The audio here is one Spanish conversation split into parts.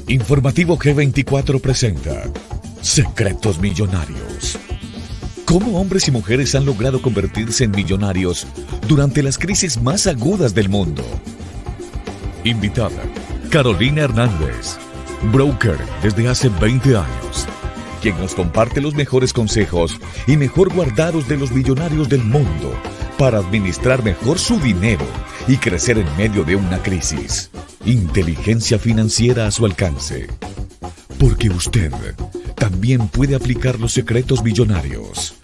Informativo G24 presenta Secretos Millonarios. ¿Cómo hombres y mujeres han logrado convertirse en millonarios durante las crisis más agudas del mundo? Invitada, Carolina Hernández, broker desde hace 20 años, quien nos comparte los mejores consejos y mejor guardados de los millonarios del mundo para administrar mejor su dinero y crecer en medio de una crisis. Inteligencia financiera a su alcance. Porque usted también puede aplicar los secretos millonarios.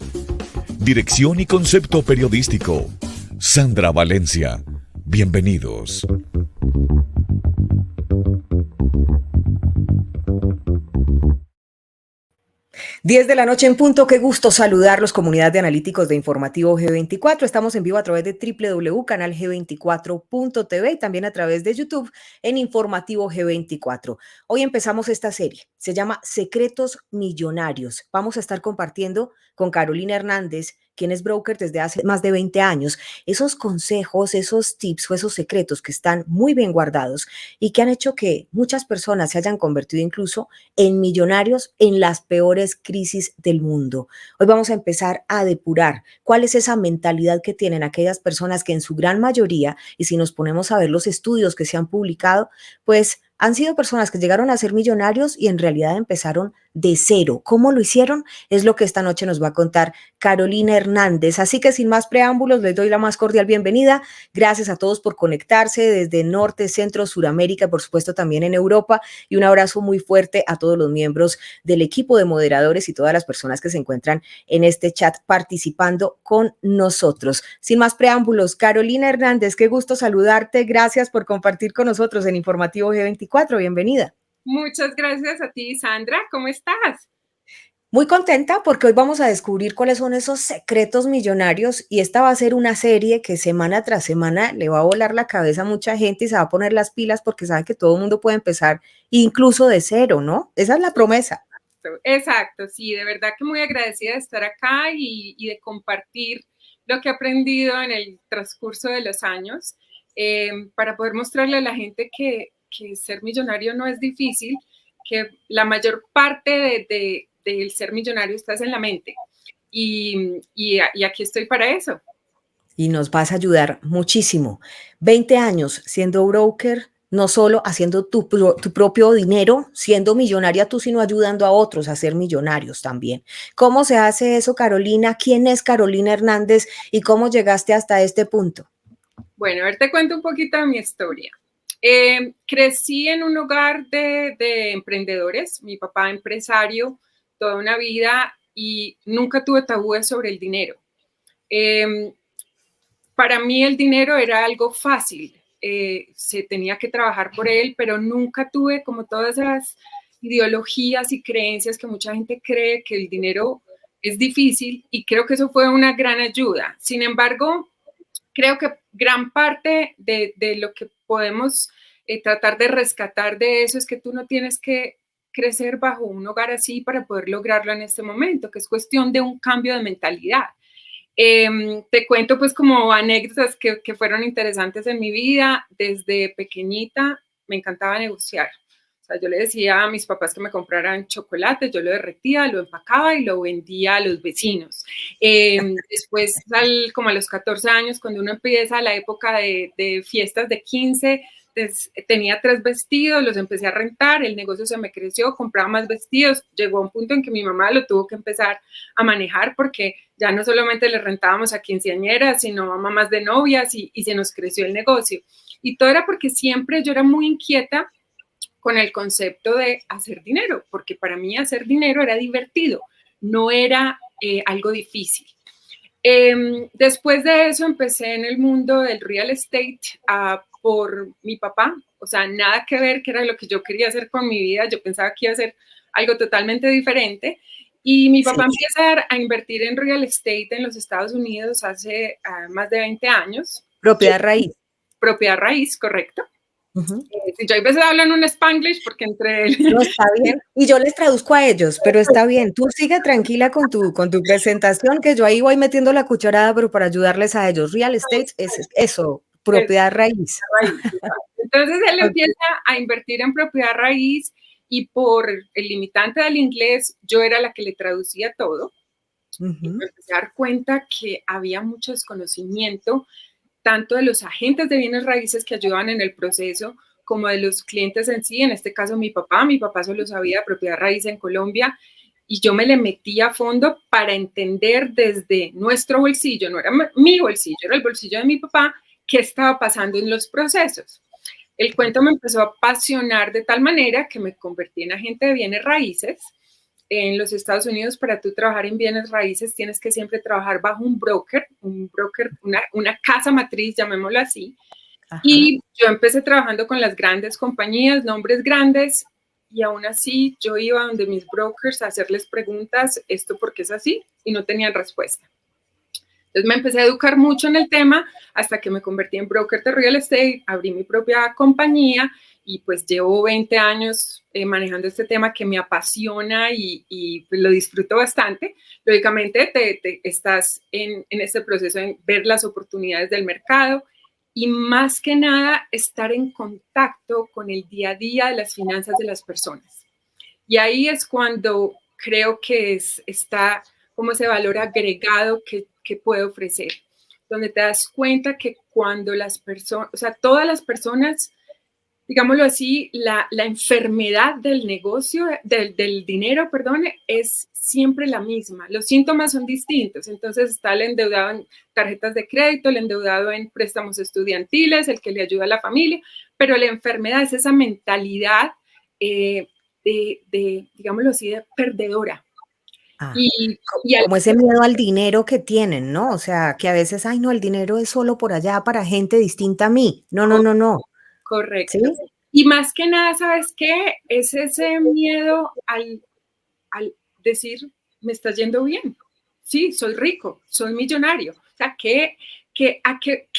Dirección y concepto periodístico, Sandra Valencia. Bienvenidos. 10 de la noche en punto, qué gusto saludarlos, comunidad de analíticos de Informativo G24. Estamos en vivo a través de www.canalg24.tv y también a través de YouTube en Informativo G24. Hoy empezamos esta serie, se llama Secretos Millonarios. Vamos a estar compartiendo con Carolina Hernández, quien es broker desde hace más de 20 años, esos consejos, esos tips o esos secretos que están muy bien guardados y que han hecho que muchas personas se hayan convertido incluso en millonarios en las peores crisis del mundo. Hoy vamos a empezar a depurar cuál es esa mentalidad que tienen aquellas personas que en su gran mayoría, y si nos ponemos a ver los estudios que se han publicado, pues han sido personas que llegaron a ser millonarios y en realidad empezaron de cero. ¿Cómo lo hicieron? Es lo que esta noche nos va a contar Carolina Hernández. Así que sin más preámbulos, les doy la más cordial bienvenida. Gracias a todos por conectarse desde Norte, Centro, Suramérica, por supuesto también en Europa. Y un abrazo muy fuerte a todos los miembros del equipo de moderadores y todas las personas que se encuentran en este chat participando con nosotros. Sin más preámbulos, Carolina Hernández, qué gusto saludarte. Gracias por compartir con nosotros en Informativo G24. Bienvenida. Muchas gracias a ti, Sandra. ¿Cómo estás? Muy contenta porque hoy vamos a descubrir cuáles son esos secretos millonarios y esta va a ser una serie que semana tras semana le va a volar la cabeza a mucha gente y se va a poner las pilas porque sabe que todo el mundo puede empezar incluso de cero, ¿no? Esa es la promesa. Exacto, sí, de verdad que muy agradecida de estar acá y de compartir lo que he aprendido en el transcurso de los años para poder mostrarle a la gente que ser millonario no es difícil, que la mayor parte del ser millonario está en la mente. Y aquí estoy para eso. Y nos vas a ayudar muchísimo. 20 años siendo broker, no solo haciendo tu propio dinero, siendo millonaria tú, sino ayudando a otros a ser millonarios también. ¿Cómo se hace eso, Carolina? ¿Quién es Carolina Hernández y cómo llegaste hasta este punto? Bueno, a ver, te cuento un poquito de mi historia. Crecí en un hogar de emprendedores, mi papá empresario toda una vida y nunca tuve tabúes sobre el dinero. Para mí el dinero era algo fácil, se tenía que trabajar por él, pero nunca tuve como todas esas ideologías y creencias que mucha gente cree que el dinero es difícil y creo que eso fue una gran ayuda. Sin embargo, creo que gran parte de lo que podemos tratar de rescatar de eso es que tú no tienes que crecer bajo un hogar así para poder lograrlo en este momento, que es cuestión de un cambio de mentalidad. Te cuento pues como anécdotas que fueron interesantes en mi vida. Desde pequeñita me encantaba negociar. O sea, yo le decía a mis papás que me compraran chocolate, yo lo derretía, lo empacaba y lo vendía a los vecinos. Después, como a los 14 años, cuando uno empieza la época de fiestas de 15, tenía 3 vestidos, los empecé a rentar, el negocio se me creció, compraba más vestidos, llegó a un punto en que mi mamá lo tuvo que empezar a manejar porque ya no solamente le rentábamos a quinceañeras, sino a mamás de novias y se nos creció el negocio. Y todo era porque siempre yo era muy inquieta con el concepto de hacer dinero, porque para mí hacer dinero era divertido, no era algo difícil. Después de eso empecé en el mundo del real estate por mi papá, o sea, nada que ver que era lo que yo quería hacer con mi vida, yo pensaba que iba a ser algo totalmente diferente. Y mi papá empieza a invertir en real estate en los Estados Unidos hace más de 20 años. Propiedad raíz. Propiedad raíz, correcto. Yo a veces hablo en un Spanglish porque entre él... No, está bien. Y yo les traduzco a ellos, pero está bien. Tú sigue tranquila con tu presentación, que yo ahí voy metiendo la cucharada, pero para ayudarles a ellos. Real estate es eso, propiedad raíz. Entonces él empieza a invertir en propiedad raíz y por el limitante del inglés, yo era la que le traducía todo. Y me empecé a dar cuenta que había mucho desconocimiento, tanto de los agentes de bienes raíces que ayudaban en el proceso, como de los clientes en sí, en este caso mi papá solo sabía de propiedad raíz en Colombia, y yo me le metí a fondo para entender desde nuestro bolsillo, no era mi bolsillo, era el bolsillo de mi papá, qué estaba pasando en los procesos. El cuento me empezó a apasionar de tal manera que me convertí en agente de bienes raíces. En los Estados Unidos, para tú trabajar en bienes raíces, tienes que siempre trabajar bajo un broker, una casa matriz, llamémoslo así. Ajá. Y yo empecé trabajando con las grandes compañías, nombres grandes, y aún así yo iba donde mis brokers a hacerles preguntas, ¿esto por qué es así? Y no tenían respuesta. Entonces me empecé a educar mucho en el tema hasta que me convertí en broker de real estate, abrí mi propia compañía y pues llevo 20 años manejando este tema que me apasiona y pues lo disfruto bastante. Lógicamente te estás en este proceso de ver las oportunidades del mercado y más que nada estar en contacto con el día a día de las finanzas de las personas. Y ahí es cuando creo que está como ese valor agregado que puede ofrecer, donde te das cuenta que cuando las personas, o sea, todas las personas, digámoslo así, la enfermedad del negocio, del dinero, perdón, es siempre la misma. Los síntomas son distintos. Entonces está el endeudado en tarjetas de crédito, el endeudado en préstamos estudiantiles, el que le ayuda a la familia, pero la enfermedad es esa mentalidad digámoslo así, de perdedora. Ah, como ese miedo al dinero que tienen, ¿no? O sea, que a veces, ay, no, el dinero es solo por allá para gente distinta a mí. No, no, no, no. Correcto. ¿Sí? Y más que nada, ¿sabes qué? Es ese miedo al decir, me está yendo bien. Sí, soy rico, soy millonario. O sea, ¿qué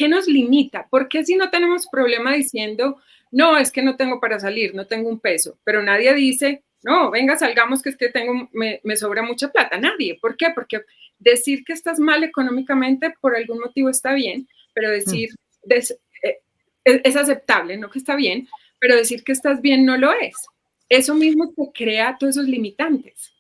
nos limita? ¿Por qué si no tenemos problema diciendo, no, es que no tengo para salir, no tengo un peso? Pero nadie dice, no, venga, salgamos, que es que me sobra mucha plata. Nadie. ¿Por qué? Porque decir que estás mal económicamente por algún motivo está bien, pero decir es aceptable, no que está bien, pero decir que estás bien no lo es. Eso mismo te crea todos esos limitantes.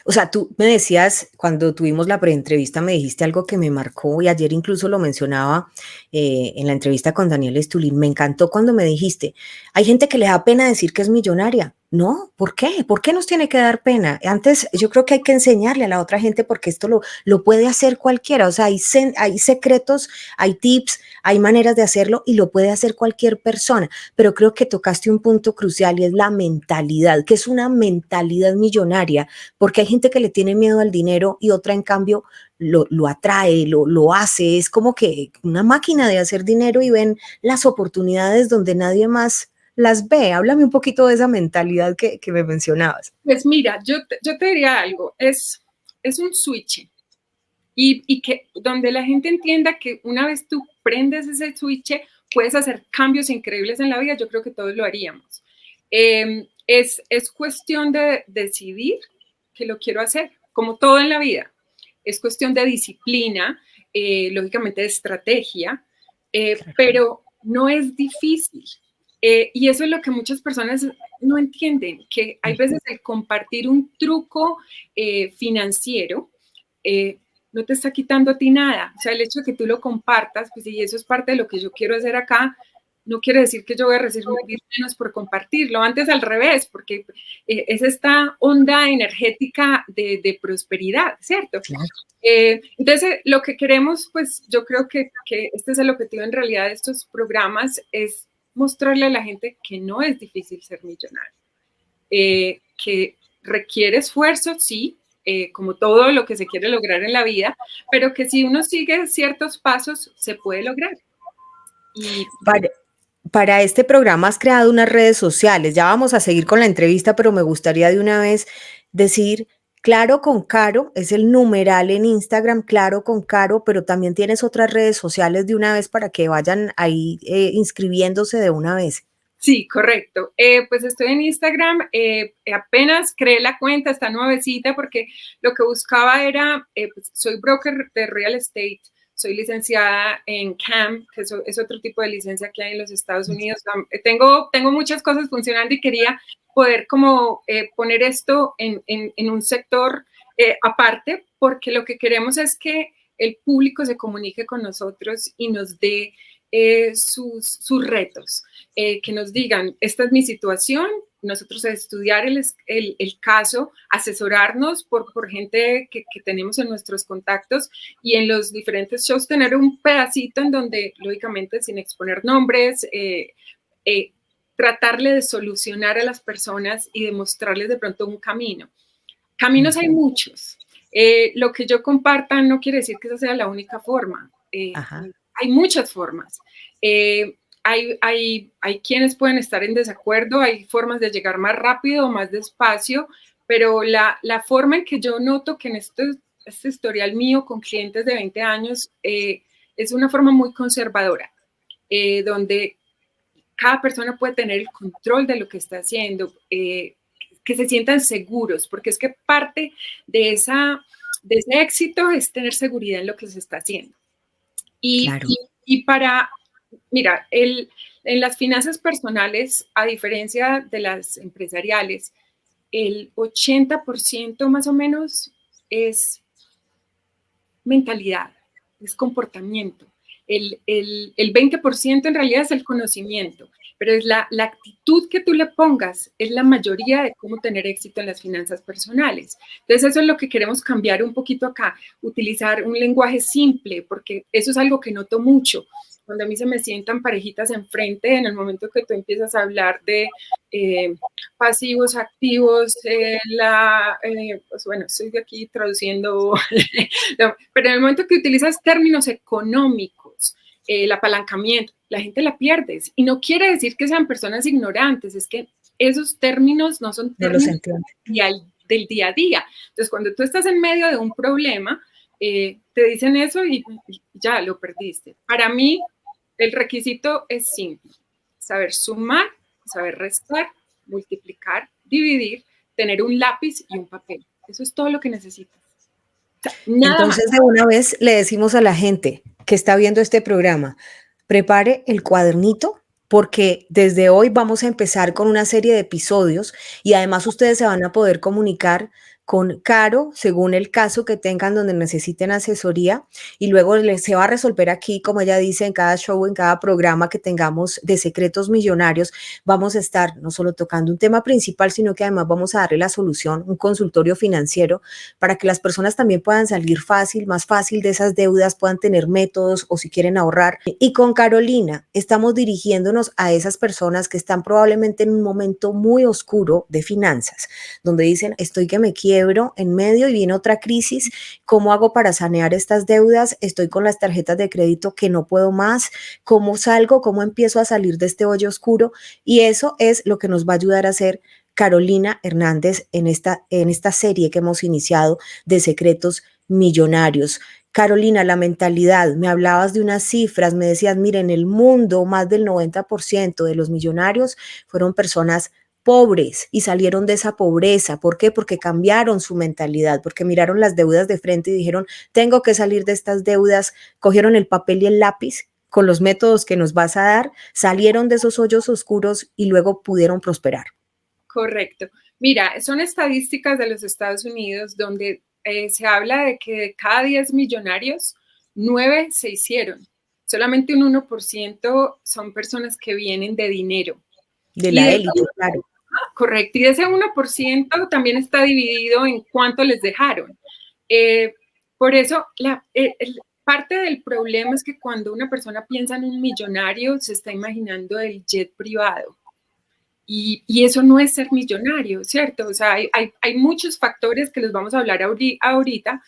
O sea, tú me decías, cuando tuvimos la preentrevista, me dijiste algo que me marcó y ayer incluso lo mencionaba en la entrevista con Daniel Estulín. Me encantó cuando me dijiste, hay gente que le da pena decir que es millonaria. No, ¿por qué? ¿Por qué nos tiene que dar pena? Antes yo creo que hay que enseñarle a la otra gente porque esto lo puede hacer cualquiera. O sea, hay secretos, hay tips, hay maneras de hacerlo y lo puede hacer cualquier persona. Pero creo que tocaste un punto crucial y es la mentalidad, que es una mentalidad millonaria, porque hay gente que le tiene miedo al dinero y otra en cambio lo atrae, lo hace. Es como que una máquina de hacer dinero y ven las oportunidades donde nadie más las ve. Háblame un poquito de esa mentalidad que me mencionabas. Pues mira, yo te diría algo, es un switch y que donde la gente entienda que una vez tú prendes ese switch, puedes hacer cambios increíbles en la vida, yo creo que todos lo haríamos. Es cuestión de decidir que lo quiero hacer, como todo en la vida. Es cuestión de disciplina, lógicamente de estrategia, pero no es difícil. Y eso es lo que muchas personas no entienden, que hay veces el compartir un truco financiero no te está quitando a ti nada. O sea, el hecho de que tú lo compartas, pues y eso es parte de lo que yo quiero hacer acá, no quiere decir que yo voy a recibir menos por compartirlo, antes al revés, porque es esta onda energética de prosperidad, ¿cierto? Claro. Entonces, lo que queremos, pues yo creo que este es el objetivo en realidad de estos programas, es mostrarle a la gente que no es difícil ser millonario, que requiere esfuerzo, sí, como todo lo que se quiere lograr en la vida, pero que si uno sigue ciertos pasos, se puede lograr. Y para este programa has creado unas redes sociales. Ya vamos a seguir con la entrevista, pero me gustaría de una vez decir, Claro con Caro, es el numeral en Instagram, Claro con Caro, pero también tienes otras redes sociales de una vez para que vayan ahí inscribiéndose de una vez. Sí, correcto. Pues estoy en Instagram, apenas creé la cuenta, está nuevecita, porque lo que buscaba era, pues soy broker de real estate, soy licenciada en CAM, que es otro tipo de licencia que hay en los Estados Unidos. Tengo muchas cosas funcionando y quería poder como poner esto en un sector aparte, porque lo que queremos es que el público se comunique con nosotros y nos dé sus retos, que nos digan, esta es mi situación, nosotros a estudiar el caso, asesorarnos por gente que tenemos en nuestros contactos y en los diferentes shows tener un pedacito en donde, lógicamente, sin exponer nombres, tratarle de solucionar a las personas y demostrarles de pronto un camino. Caminos hay muchos. Lo que yo comparta no quiere decir que esa sea la única forma. Hay muchas formas. Hay quienes pueden estar en desacuerdo, hay formas de llegar más rápido o más despacio, pero la forma en que yo noto que en este historial mío con clientes de 20 años es una forma muy conservadora, donde cada persona puede tener el control de lo que está haciendo, que se sientan seguros, porque es que parte de ese éxito es tener seguridad en lo que se está haciendo. Claro. Mira, en las finanzas personales, a diferencia de las empresariales, el 80% más o menos es mentalidad, es comportamiento. El 20% en realidad es el conocimiento, pero es la actitud que tú le pongas, es la mayoría de cómo tener éxito en las finanzas personales. Entonces eso es lo que queremos cambiar un poquito acá, utilizar un lenguaje simple, porque eso es algo que noto mucho. Cuando a mí se me sientan parejitas enfrente, en el momento que tú empiezas a hablar de pasivos, activos, pues bueno, estoy aquí traduciendo, pero en el momento que utilizas términos económicos, el apalancamiento, la gente la pierde. Y no quiere decir que sean personas ignorantes, es que esos términos no son términos del día a día. Entonces, cuando tú estás en medio de un problema, te dicen eso y ya lo perdiste. Para mí, el requisito es simple: saber sumar, saber restar, multiplicar, dividir, tener un lápiz y un papel. Eso es todo lo que necesitas. O sea, entonces, de una vez le decimos a la gente que está viendo este programa, prepare el cuadernito, porque desde hoy vamos a empezar con una serie de episodios y además ustedes se van a poder comunicar con Caro según el caso que tengan donde necesiten asesoría y luego se va a resolver aquí, como ella dice, en cada show, en cada programa que tengamos de Secretos Millonarios, vamos a estar no solo tocando un tema principal, sino que además vamos a darle la solución, un consultorio financiero para que las personas también puedan salir más fácil de esas deudas, puedan tener métodos o si quieren ahorrar. Y con Carolina estamos dirigiéndonos a esas personas que están probablemente en un momento muy oscuro de finanzas, donde dicen, estoy que me quiebro en medio y viene otra crisis, ¿cómo hago para sanear estas deudas? Estoy con las tarjetas de crédito que no puedo más, ¿cómo salgo? ¿Cómo empiezo a salir de este hoyo oscuro? Y eso es lo que nos va a ayudar a hacer Carolina Hernández en esta serie que hemos iniciado de Secretos Millonarios. Carolina, la mentalidad, me hablabas de unas cifras, me decías, mira, en el mundo más del 90% de los millonarios fueron personas pobres y salieron de esa pobreza. ¿Por qué? Porque cambiaron su mentalidad, porque miraron las deudas de frente y dijeron, tengo que salir de estas deudas, cogieron el papel y el lápiz con los métodos que nos vas a dar, salieron de esos hoyos oscuros y luego pudieron prosperar. Correcto. Mira, son estadísticas de los Estados Unidos donde se habla de que de cada 10 millonarios, 9 se hicieron. Solamente un 1% son personas que vienen de dinero. De la élite, claro. Correcto. Y ese 1% también está dividido en cuánto les dejaron. Por eso, parte del problema es que cuando una persona piensa en un millonario, se está imaginando el jet privado. Y eso no es ser millonario, ¿cierto? O sea, hay muchos factores que los vamos a hablar ahorita,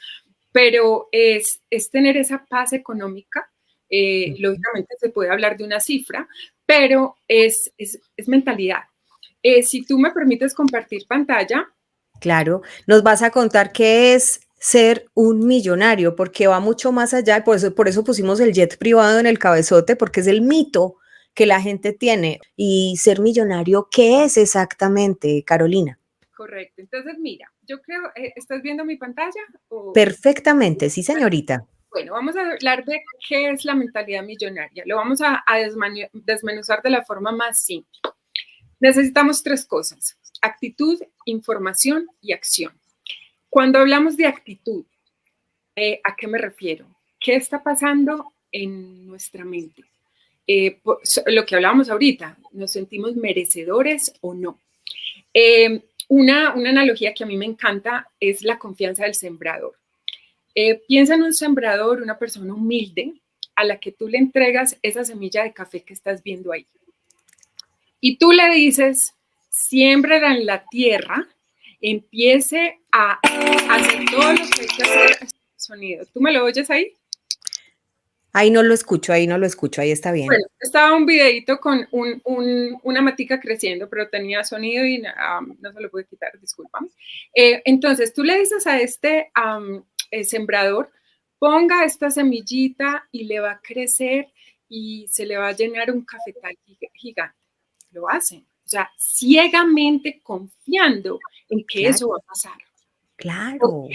pero es tener esa paz económica. Lógicamente se puede hablar de una cifra, pero es mentalidad. Si tú me permites compartir pantalla. Claro, nos vas a contar qué es ser un millonario, porque va mucho más allá, por eso pusimos el jet privado en el cabezote, porque es el mito que la gente tiene. Y ser millonario, ¿qué es exactamente, Carolina? Correcto. Entonces, mira, yo creo, ¿estás viendo mi pantalla? Perfectamente, sí, señorita. Bueno, vamos a hablar de qué es la mentalidad millonaria. Lo vamos a desmenuzar de la forma más simple. Necesitamos 3 cosas. actitud, información y acción. Cuando hablamos de actitud, ¿a qué me refiero? ¿Qué está pasando en nuestra mente? Lo que hablábamos ahorita, ¿nos sentimos merecedores o no? Una analogía que a mí me encanta es la confianza del sembrador. Piensa en un sembrador, una persona humilde, a la que tú le entregas esa semilla de café que estás viendo ahí. Y tú le dices, siémbrala en la tierra, empiece a hacer todo lo que hay que hacer. Sonido. ¿Tú me lo oyes ahí? Ahí no lo escucho, ahí está bien. Bueno, estaba un videito con una matica creciendo, pero tenía sonido y no se lo pude quitar, discúlpame. Entonces, tú le dices a este sembrador, ponga esta semillita y le va a crecer y se le va a llenar un cafetal gigante. Lo hacen, o sea, ciegamente confiando en que Claro. eso va a pasar. Claro. ¿Por qué?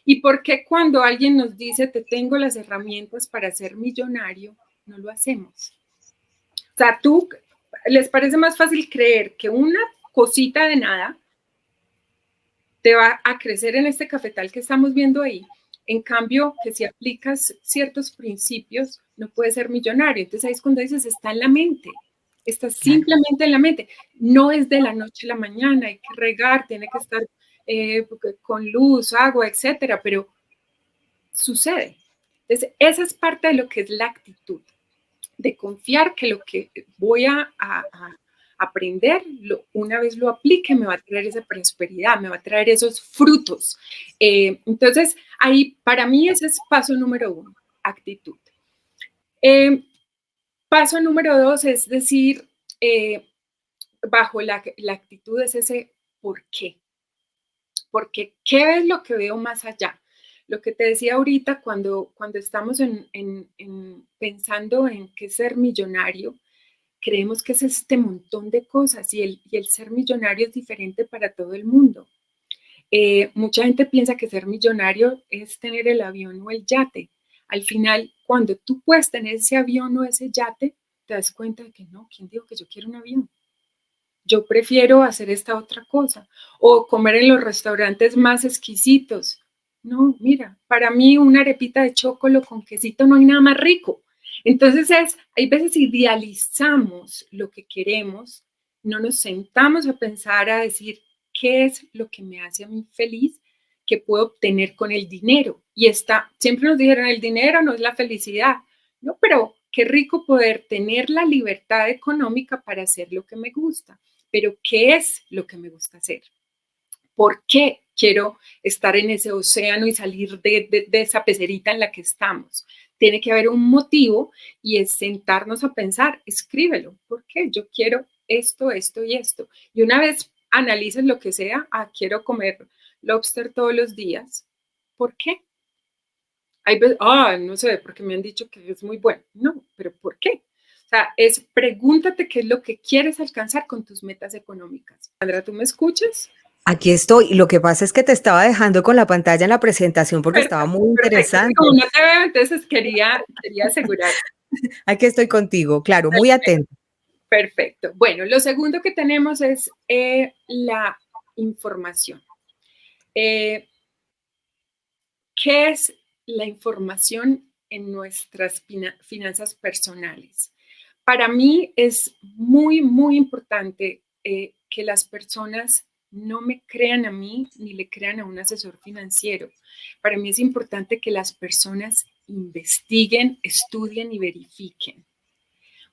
¿Y por qué cuando alguien nos dice, te tengo las herramientas para ser millonario, no lo hacemos? O sea, ¿les parece más fácil creer que una cosita de nada te va a crecer en este cafetal que estamos viendo ahí? En cambio, que si aplicas ciertos principios, no puedes ser millonario. Entonces ahí es cuando dices, está en la mente. Está simplemente en la mente. No es de la noche a la mañana, hay que regar, tiene que estar con luz, agua, etcétera, pero sucede. Entonces, esa es parte de lo que es la actitud, de confiar que lo que voy a aprender, una vez lo aplique, me va a traer esa prosperidad, me va a traer esos frutos. Entonces, ahí para mí ese es paso número 1, actitud. Paso número 2 es decir, bajo la actitud es ese por qué. Porque ¿qué es lo que veo más allá? Lo que te decía ahorita, cuando estamos pensando en qué ser millonario, creemos que es este montón de cosas y el ser millonario es diferente para todo el mundo. Mucha gente piensa que ser millonario es tener el avión o el yate. Al final, cuando tú puedes tener ese avión o ese yate, te das cuenta de que no, ¿quién dijo que yo quiero un avión? Yo prefiero hacer esta otra cosa o comer en los restaurantes más exquisitos. No, mira, para mí una arepita de chocolo con quesito no hay nada más rico. Entonces hay veces idealizamos lo que queremos, no nos sentamos a pensar, a decir, ¿qué es lo que me hace a mí feliz? ¿Qué puedo obtener con el dinero? Y siempre nos dijeron, el dinero no es la felicidad. No, pero qué rico poder tener la libertad económica para hacer lo que me gusta. Pero ¿qué es lo que me gusta hacer? ¿Por qué quiero estar en ese océano y salir de esa pecerita en la que estamos? Tiene que haber un motivo y es sentarnos a pensar, escríbelo. ¿Por qué? Yo quiero esto, esto y esto. Y una vez analices lo que sea, quiero comer lobster todos los días. ¿Por qué? Hay veces, no sé, porque me han dicho que es muy bueno. No, pero ¿por qué? O sea, pregúntate qué es lo que quieres alcanzar con tus metas económicas. Sandra, ¿tú me escuchas? Aquí estoy. Lo que pasa es que te estaba dejando con la pantalla en la presentación porque estaba muy interesante. Como no te veo, entonces quería asegurar. Aquí estoy contigo, claro, muy atento. Perfecto. Bueno, lo segundo que tenemos es la información. ¿Qué es la información en nuestras finanzas personales? Para mí es muy, muy importante que las personas no me crean a mí ni le crean a un asesor financiero. Para mí es importante que las personas investiguen, estudien y verifiquen.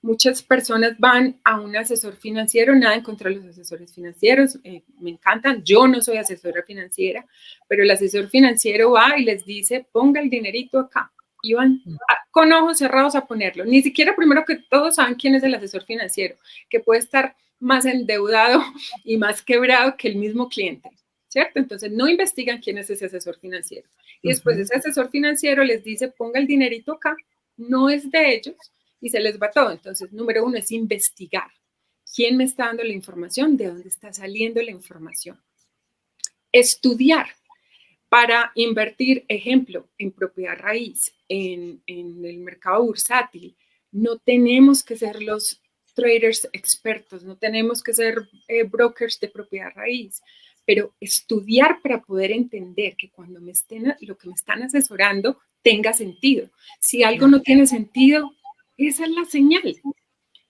Muchas personas van a un asesor financiero, nada en contra de los asesores financieros, me encantan, yo no soy asesora financiera, pero el asesor financiero va y les dice, ponga el dinerito acá, y van con ojos cerrados a ponerlo. Ni siquiera primero que todos saben quién es el asesor financiero, que puede estar más endeudado y más quebrado que el mismo cliente, ¿cierto? Entonces no investigan quién es ese asesor financiero. Y después ese asesor financiero les dice, ponga el dinerito acá, no es de ellos, y se les va todo. Entonces, número 1 es investigar. ¿Quién me está dando la información? ¿De dónde está saliendo la información? Estudiar para invertir, ejemplo, en propiedad raíz, en el mercado bursátil. No tenemos que ser los traders expertos, no tenemos que ser brokers de propiedad raíz, pero estudiar para poder entender que cuando lo que me están asesorando tenga sentido. Si algo no tiene sentido, esa es la señal.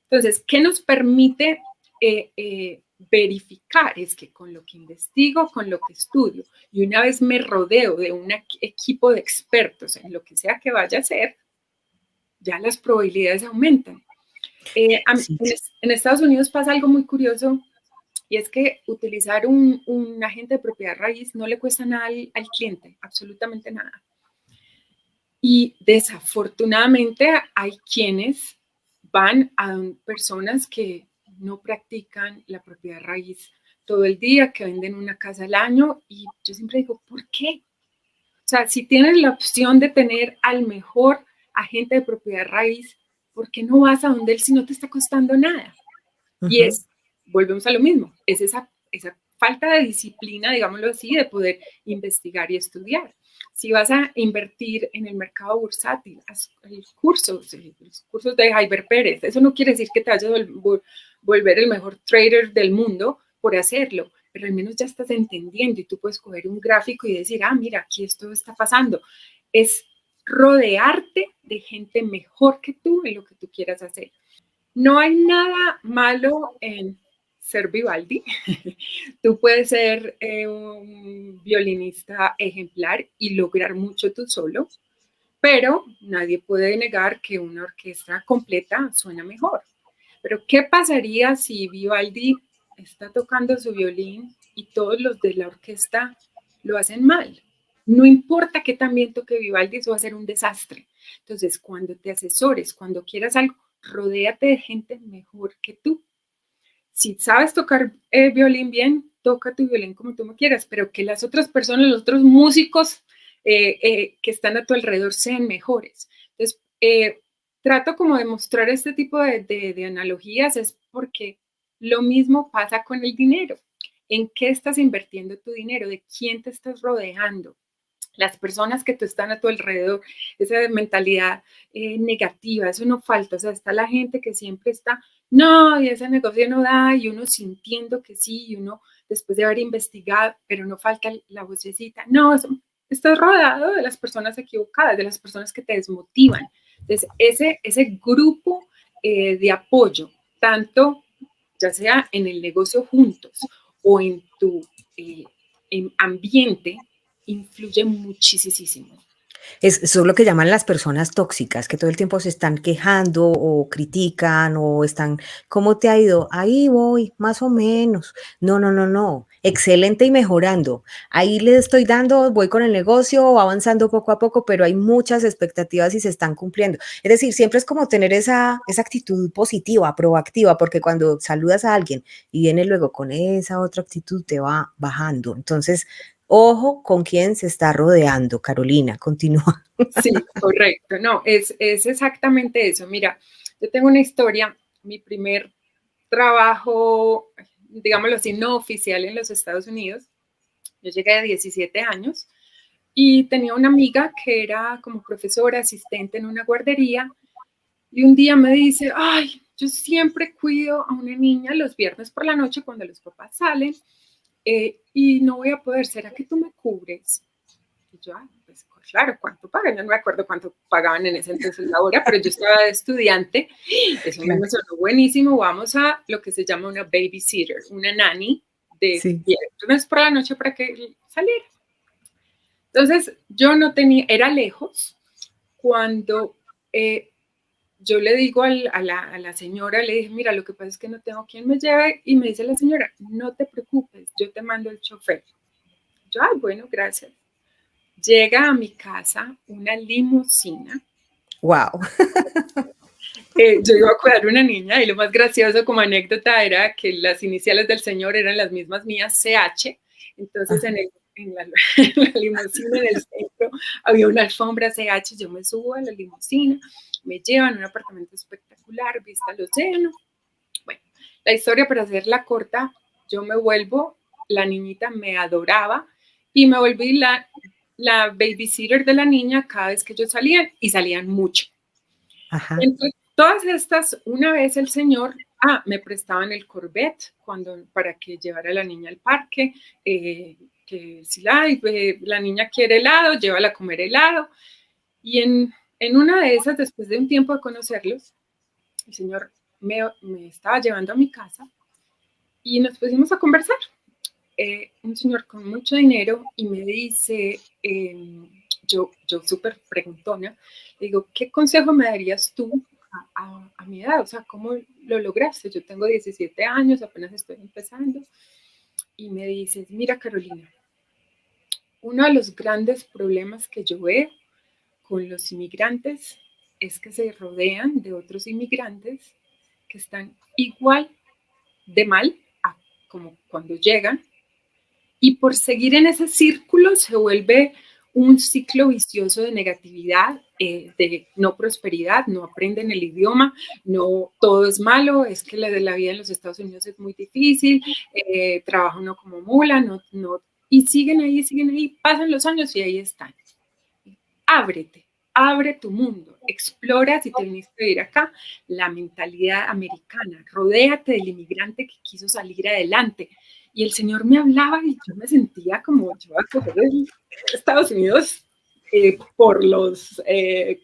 Entonces, ¿qué nos permite verificar? Es que con lo que investigo, con lo que estudio, y una vez me rodeo de un equipo de expertos en lo que sea que vaya a hacer, ya las probabilidades aumentan. En Estados Unidos pasa algo muy curioso, y es que utilizar un agente de propiedad raíz no le cuesta nada al cliente, absolutamente nada. Y desafortunadamente hay quienes van a personas que no practican la propiedad raíz todo el día, que venden una casa al año, y yo siempre digo, ¿por qué? O sea, si tienes la opción de tener al mejor agente de propiedad raíz, ¿por qué no vas a donde él si no te está costando nada? Y volvemos a lo mismo, es esa falta de disciplina, digámoslo así, de poder investigar y estudiar. Si vas a invertir en el mercado bursátil, haz los cursos de Jaiber Pérez. Eso no quiere decir que te vayas a volver el mejor trader del mundo por hacerlo, pero al menos ya estás entendiendo y tú puedes coger un gráfico y decir, mira, aquí esto está pasando. Es rodearte de gente mejor que tú en lo que tú quieras hacer. No hay nada malo en ser Vivaldi. Tú puedes ser un violinista ejemplar y lograr mucho tú solo, pero nadie puede negar que una orquesta completa suena mejor. Pero ¿qué pasaría si Vivaldi está tocando su violín y todos los de la orquesta lo hacen mal? No importa que también toque Vivaldi, eso va a ser un desastre. Entonces, cuando te asesores, cuando quieras algo, rodéate de gente mejor que tú. Si sabes tocar violín bien, toca tu violín como tú me quieras, pero que las otras personas, los otros músicos que están a tu alrededor sean mejores. Entonces, trato como de mostrar este tipo de analogías, es porque lo mismo pasa con el dinero. ¿En qué estás invirtiendo tu dinero? ¿De quién te estás rodeando? Las personas que están a tu alrededor, esa mentalidad negativa, eso no falta. O sea, está la gente que siempre está, no, y ese negocio no da, y uno sintiendo que sí, y uno después de haber investigado, pero no falta la vocecita, no, estás rodeado de las personas equivocadas, de las personas que te desmotivan. Entonces, ese grupo de apoyo, tanto ya sea en el negocio juntos o en tu ambiente, influye muchísimo. Eso es lo que llaman las personas tóxicas, que todo el tiempo se están quejando o critican o están, ¿cómo te ha ido? Ahí voy, más o menos. No. Excelente y mejorando. Ahí le estoy dando, voy con el negocio, avanzando poco a poco, pero hay muchas expectativas y se están cumpliendo. Es decir, siempre es como tener esa actitud positiva, proactiva, porque cuando saludas a alguien y viene luego con esa otra actitud, te va bajando. Entonces, ojo con quién se está rodeando. Carolina, continúa. Sí, correcto. No, es exactamente eso. Mira, yo tengo una historia. Mi primer trabajo, digámoslo así, no oficial en los Estados Unidos. Yo llegué a 17 años y tenía una amiga que era como profesora, asistente en una guardería. Y un día me dice, ay, yo siempre cuido a una niña los viernes por la noche cuando los papás salen. Y no voy a poder, ¿será que tú me cubres? Y yo, pues claro, ¿cuánto pagan? Yo no me acuerdo cuánto pagaban en ese entonces la hora, pero yo estaba de estudiante, eso me sonó buenísimo, vamos a lo que se llama una babysitter, una nanny de viernes por la noche para que saliera. Entonces, yo no tenía, era lejos, cuando yo le digo a la señora, le dije, mira, lo que pasa es que no tengo quien me lleve, y me dice la señora, no te preocupes, yo te mando el chofer. Yo, bueno, gracias. Llega a mi casa una limusina. ¡Wow! Yo iba a cuidar una niña y lo más gracioso como anécdota era que las iniciales del señor eran las mismas mías, CH. Entonces en la limusina en el centro había una alfombra CH, yo me subo a la limusina, me llevan a un apartamento espectacular, vista al océano. Bueno, la historia para hacerla corta, yo me vuelvo, la niñita me adoraba y me volví la babysitter de la niña cada vez que ellos salían, y salían mucho. Ajá. Entre todas estas, una vez el señor Me prestaban el Corvette para que llevara a la niña al parque, que si la niña quiere helado, llévala a comer helado. Y en una de esas, después de un tiempo de conocerlos, el señor me estaba llevando a mi casa y nos pusimos a conversar. Un señor con mucho dinero y me dice, yo súper preguntona, le digo, ¿qué consejo me darías tú a mi edad? O sea, ¿cómo lo lograste? Yo tengo 17 años, apenas estoy empezando. Y me dices, mira, Carolina, uno de los grandes problemas que yo veo con los inmigrantes es que se rodean de otros inmigrantes que están igual de mal como cuando llegan, y por seguir en ese círculo se vuelve un ciclo vicioso de negatividad, de no prosperidad, no aprenden el idioma, no todo es malo, es que la vida en los Estados Unidos es muy difícil, trabaja uno como mula, y siguen ahí, pasan los años y ahí están. Ábrete, abre tu mundo, explora si te viniste a vivir acá, la mentalidad americana, rodéate del inmigrante que quiso salir adelante. Y el señor me hablaba y yo me sentía como yo a coger Estados Unidos por los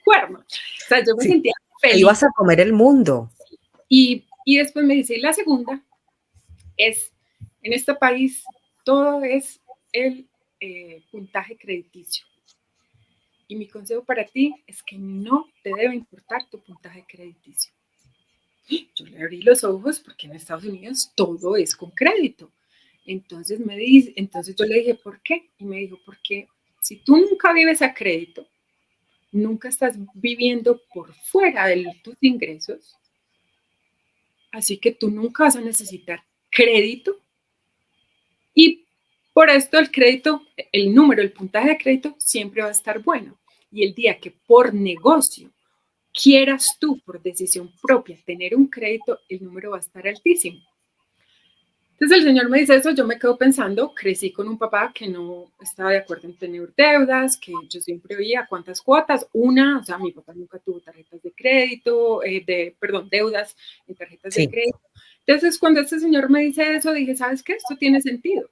cuernos. O sea, yo me sentía feliz. Ibas a comer el mundo. Y después me dice, y la segunda es, en este país todo es el puntaje crediticio. Y mi consejo para ti es que no te debe importar tu puntaje crediticio. Yo le abrí los ojos porque en Estados Unidos todo es con crédito. Entonces yo le dije, ¿por qué? Y me dijo, porque si tú nunca vives a crédito, nunca estás viviendo por fuera de tus ingresos, así que tú nunca vas a necesitar crédito. Y por esto el crédito, el puntaje de crédito siempre va a estar bueno. Y el día que por negocio quieras tú, por decisión propia, tener un crédito, el número va a estar altísimo. Entonces el señor me dice eso, yo me quedo pensando, crecí con un papá que no estaba de acuerdo en tener deudas, que yo siempre veía cuántas cuotas, o sea, mi papá nunca tuvo tarjetas de crédito, deudas en tarjetas de crédito. Entonces cuando este señor me dice eso, dije, ¿sabes qué? Esto tiene sentido.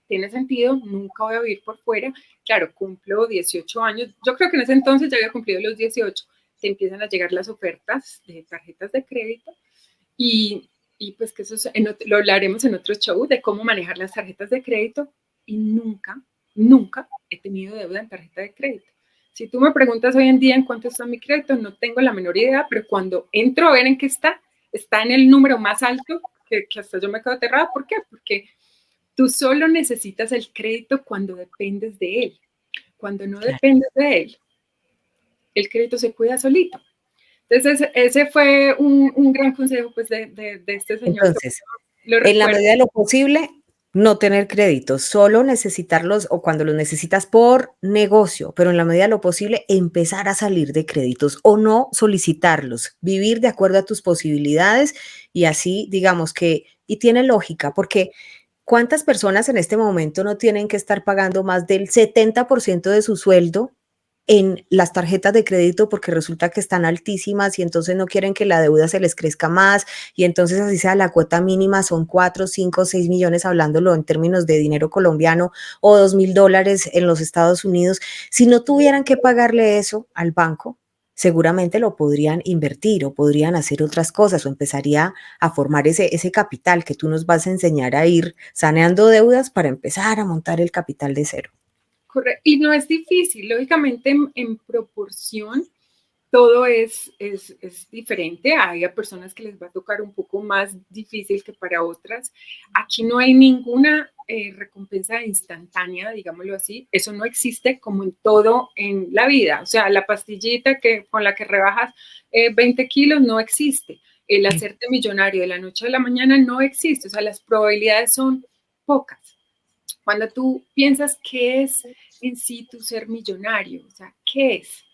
Tiene sentido, nunca voy a vivir por fuera. Claro, cumplo 18 años. Yo creo que en ese entonces ya había cumplido los 18. Te empiezan a llegar las ofertas de tarjetas de crédito y pues que eso lo hablaremos en otro show de cómo manejar las tarjetas de crédito, y nunca he tenido deuda en tarjeta de crédito. Si tú me preguntas hoy en día en cuánto está mi crédito, no tengo la menor idea, pero cuando entro a ver en qué está en el número más alto, que hasta yo me quedo aterrada. ¿Por qué? Porque tú solo necesitas el crédito cuando dependes de él. Cuando no dependes de él, el crédito se cuida solito. Entonces, ese fue un gran consejo pues, de este señor. Entonces, en la medida de lo posible, no tener créditos, solo necesitarlos o cuando los necesitas por negocio, pero en la medida de lo posible, empezar a salir de créditos o no solicitarlos, vivir de acuerdo a tus posibilidades y así, digamos que, y tiene lógica, porque ¿cuántas personas en este momento no tienen que estar pagando más del 70% de su sueldo en las tarjetas de crédito porque resulta que están altísimas y entonces no quieren que la deuda se les crezca más y entonces así sea la cuota mínima son 4, 5, 6 millones hablándolo en términos de dinero colombiano o $2,000 en los Estados Unidos? Si no tuvieran que pagarle eso al banco, seguramente lo podrían invertir o podrían hacer otras cosas o empezaría a formar ese capital que tú nos vas a enseñar a ir saneando deudas para empezar a montar el capital de cero. Correcto. Y no es difícil, lógicamente en proporción todo es diferente. Hay a personas que les va a tocar un poco más difícil que para otras. Aquí no hay ninguna recompensa instantánea, digámoslo así. Eso no existe como en todo en la vida. O sea, la pastillita con la que rebajas 20 kilos no existe. El hacerte millonario de la noche a la mañana no existe. O sea, las probabilidades son pocas. Cuando tú piensas qué es en sí tu ser millonario, o sea, ¿qué es?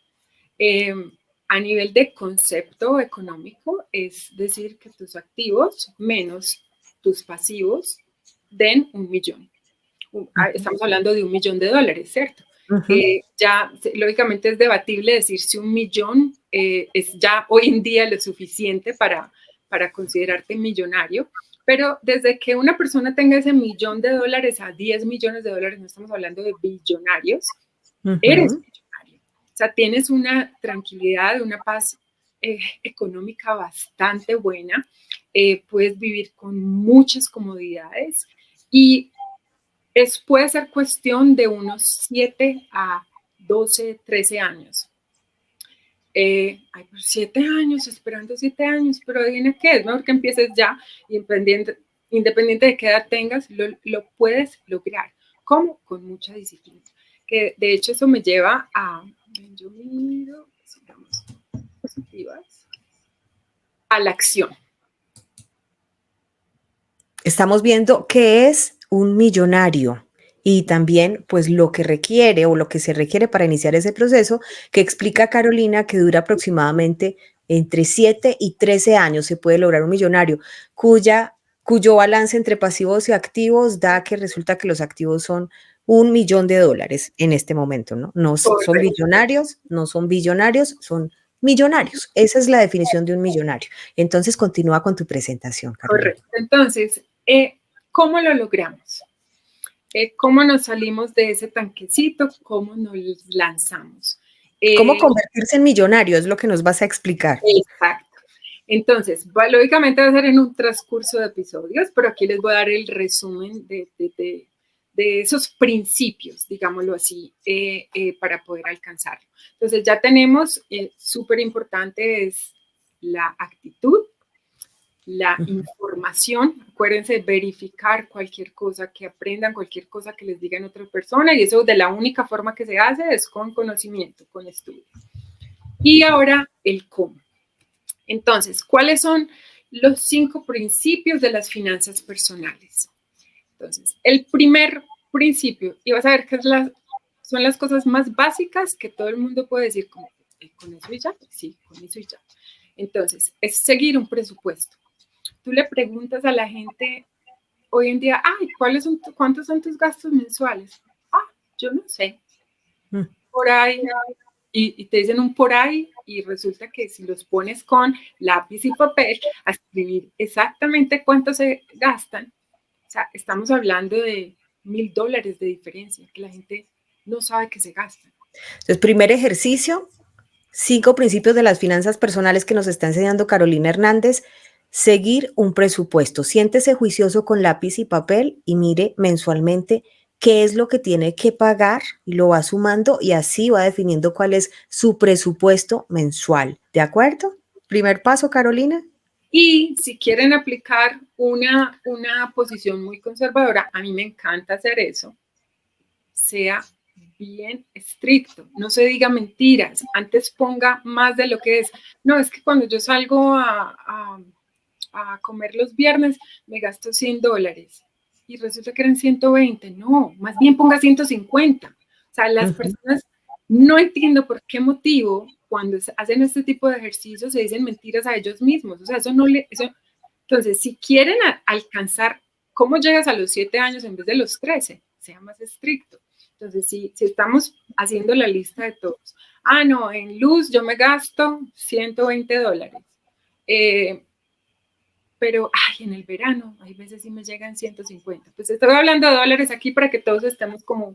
A nivel de concepto económico, es decir, que tus activos menos tus pasivos den 1 millón. Estamos hablando de $1 millón, ¿cierto? Ya, lógicamente, es debatible decir si 1 millón es ya hoy en día lo suficiente para para considerarte millonario, pero desde que una persona tenga ese $1.000.000 a $10 millones, no estamos hablando de billonarios, eres millonario. O sea, tienes una tranquilidad, una paz económica bastante buena, puedes vivir con muchas comodidades y puede ser cuestión de unos 7 a 12, 13 años. Hay 7 años, esperando 7 años, pero adivina qué, es mejor que empieces ya, independiente de qué edad tengas, lo puedes lograr. ¿Cómo? Con mucha disciplina. Que de hecho eso me lleva a, yo miro, sigamos positivas, a la acción. Estamos viendo qué es un millonario y también pues lo que requiere o lo que se requiere para iniciar ese proceso que explica Carolina que dura aproximadamente entre 7 y 13 años se puede lograr un millonario cuyo balance entre pasivos y activos da que resulta que los activos son $1 millón en este momento, ¿no? No son billonarios, no son billonarios, son millonarios. Esa es la definición de un millonario. Entonces continúa con tu presentación, Carolina. Correcto. Entonces, ¿cómo lo logramos? ¿Cómo nos salimos de ese tanquecito? ¿Cómo nos lanzamos? ¿Cómo convertirse en millonario? Es lo que nos vas a explicar. Exacto. Entonces, lógicamente va a ser en un transcurso de episodios, pero aquí les voy a dar el resumen de esos principios, digámoslo así, para poder alcanzarlo. Entonces, ya tenemos, súper importante es la actitud, la información, acuérdense, verificar cualquier cosa que aprendan, cualquier cosa que les digan otra persona, y eso de la única forma que se hace es con conocimiento, con estudio. Y ahora el cómo. Entonces, ¿cuáles son los 5 principios de las finanzas personales? Entonces, el primer principio, y vas a ver que son las cosas más básicas que todo el mundo puede decir, como, ¿con eso y ya? Sí, con eso y ya. Entonces, es seguir un presupuesto. Tú le preguntas a la gente hoy en día, ay, ¿cuántos son tus gastos mensuales? Ah, yo no sé. Por ahí, y te dicen un por ahí, y resulta que si los pones con lápiz y papel a escribir exactamente cuánto se gastan, o sea, estamos hablando de $1.000 de diferencia, que la gente no sabe que se gastan. Entonces, primer ejercicio, 5 principios de las finanzas personales que nos está enseñando Carolina Hernández. Seguir un presupuesto. Siéntese juicioso con lápiz y papel y mire mensualmente qué es lo que tiene que pagar y lo va sumando y así va definiendo cuál es su presupuesto mensual. ¿De acuerdo? Primer paso, Carolina. Y si quieren aplicar una posición muy conservadora, a mí me encanta hacer eso, sea bien estricto, no se diga mentiras, antes ponga más de lo que es. No, es que cuando yo salgo a comer los viernes me gasto $100 y resulta que eran 120, no, más bien ponga 150. O sea, las personas, no entiendo por qué motivo cuando hacen este tipo de ejercicios se dicen mentiras a ellos mismos, o sea, entonces, si quieren alcanzar, ¿cómo llegas a los 7 años en vez de los 13? Sea más estricto. Entonces, si estamos haciendo la lista de todos, no, en luz yo me gasto $120, pero, en el verano, hay veces sí me llegan 150. Pues estoy hablando de dólares aquí para que todos estemos como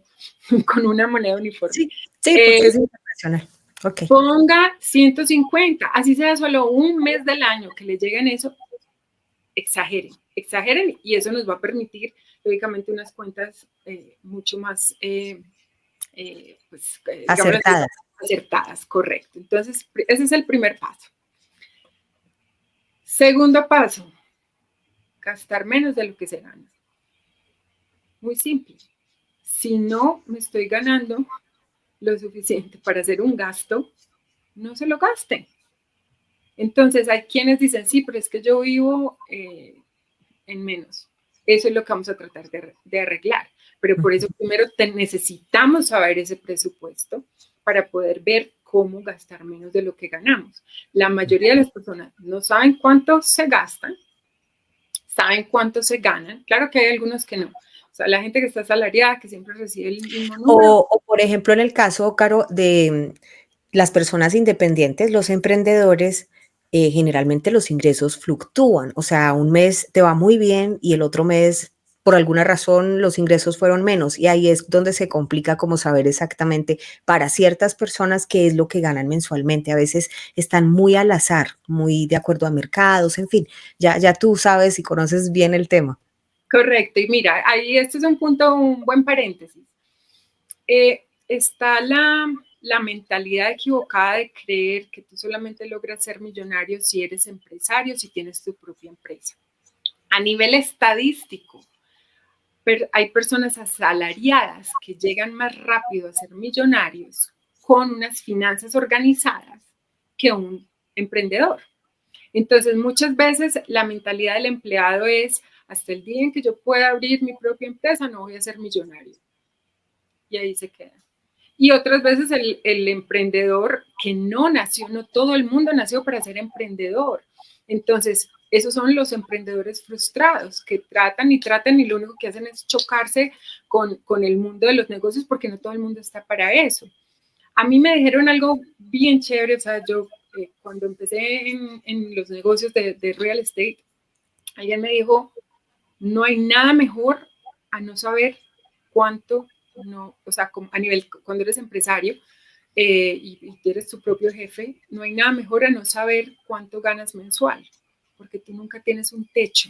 con una moneda uniforme. Sí, porque es internacional. Okay. Ponga 150, así sea solo un mes del año que le lleguen eso, exageren y eso nos va a permitir, lógicamente, unas cuentas mucho más acertadas, correcto. Entonces, ese es el primer paso. Segundo paso, gastar menos de lo que se gana. Muy simple. Si no me estoy ganando lo suficiente para hacer un gasto, no se lo gasten. Entonces, hay quienes dicen, sí, pero es que yo vivo en menos. Eso es lo que vamos a tratar de arreglar. Pero por eso primero necesitamos saber ese presupuesto para poder ver cómo gastar menos de lo que ganamos. La mayoría de las personas no saben cuánto se gastan, saben cuánto se ganan. Claro que hay algunos que no. O sea, la gente que está asalariada, que siempre recibe el mismo número. O por ejemplo, en el caso, Caro, de las personas independientes, los emprendedores, generalmente los ingresos fluctúan, o sea, un mes te va muy bien y el otro mes, por alguna razón, los ingresos fueron menos y ahí es donde se complica como saber exactamente para ciertas personas qué es lo que ganan mensualmente. A veces están muy al azar, muy de acuerdo a mercados, en fin, ya tú sabes y conoces bien el tema. Correcto, y mira, ahí este es un punto, un buen paréntesis. Está la mentalidad equivocada de creer que tú solamente logras ser millonario si eres empresario, si tienes tu propia empresa. A nivel estadístico, hay personas asalariadas que llegan más rápido a ser millonarios con unas finanzas organizadas que un emprendedor. Entonces, muchas veces la mentalidad del empleado es, hasta el día en que yo pueda abrir mi propia empresa, no voy a ser millonario. Y ahí se queda. Y otras veces el emprendedor que no nació, no todo el mundo nació para ser emprendedor. Entonces, esos son los emprendedores frustrados que tratan y lo único que hacen es chocarse con el mundo de los negocios porque no todo el mundo está para eso. A mí me dijeron algo bien chévere, o sea, yo cuando empecé en los negocios de real estate, alguien me dijo, no hay nada mejor a no saber cuánto, no, o sea, a nivel, cuando eres empresario y eres tu propio jefe, no hay nada mejor a no saber cuánto ganas mensual, porque tú nunca tienes un techo.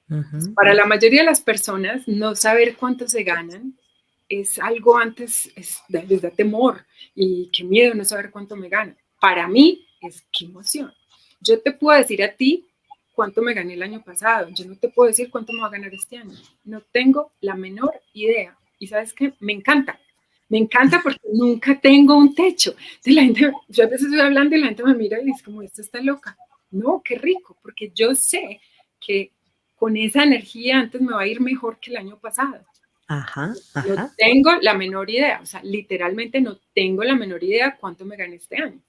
Ujú. Para la mayoría de las personas, no saber cuánto se ganan es algo antes, les da temor y qué miedo no saber cuánto me gano. Para mí es qué emoción. Yo te puedo decir a ti cuánto me gané el año pasado. Yo no te puedo decir cuánto me va a ganar este año. No tengo la menor idea. Y sabes qué, me encanta. Me encanta porque nunca tengo un techo. Entonces la gente, yo a veces estoy hablando y la gente me mira y dice como, esta está loca. No, qué rico, porque yo sé que con esa energía antes me va a ir mejor que el año pasado. Ajá, No ajá. tengo la menor idea, o sea, literalmente no tengo la menor idea cuánto me gané este año.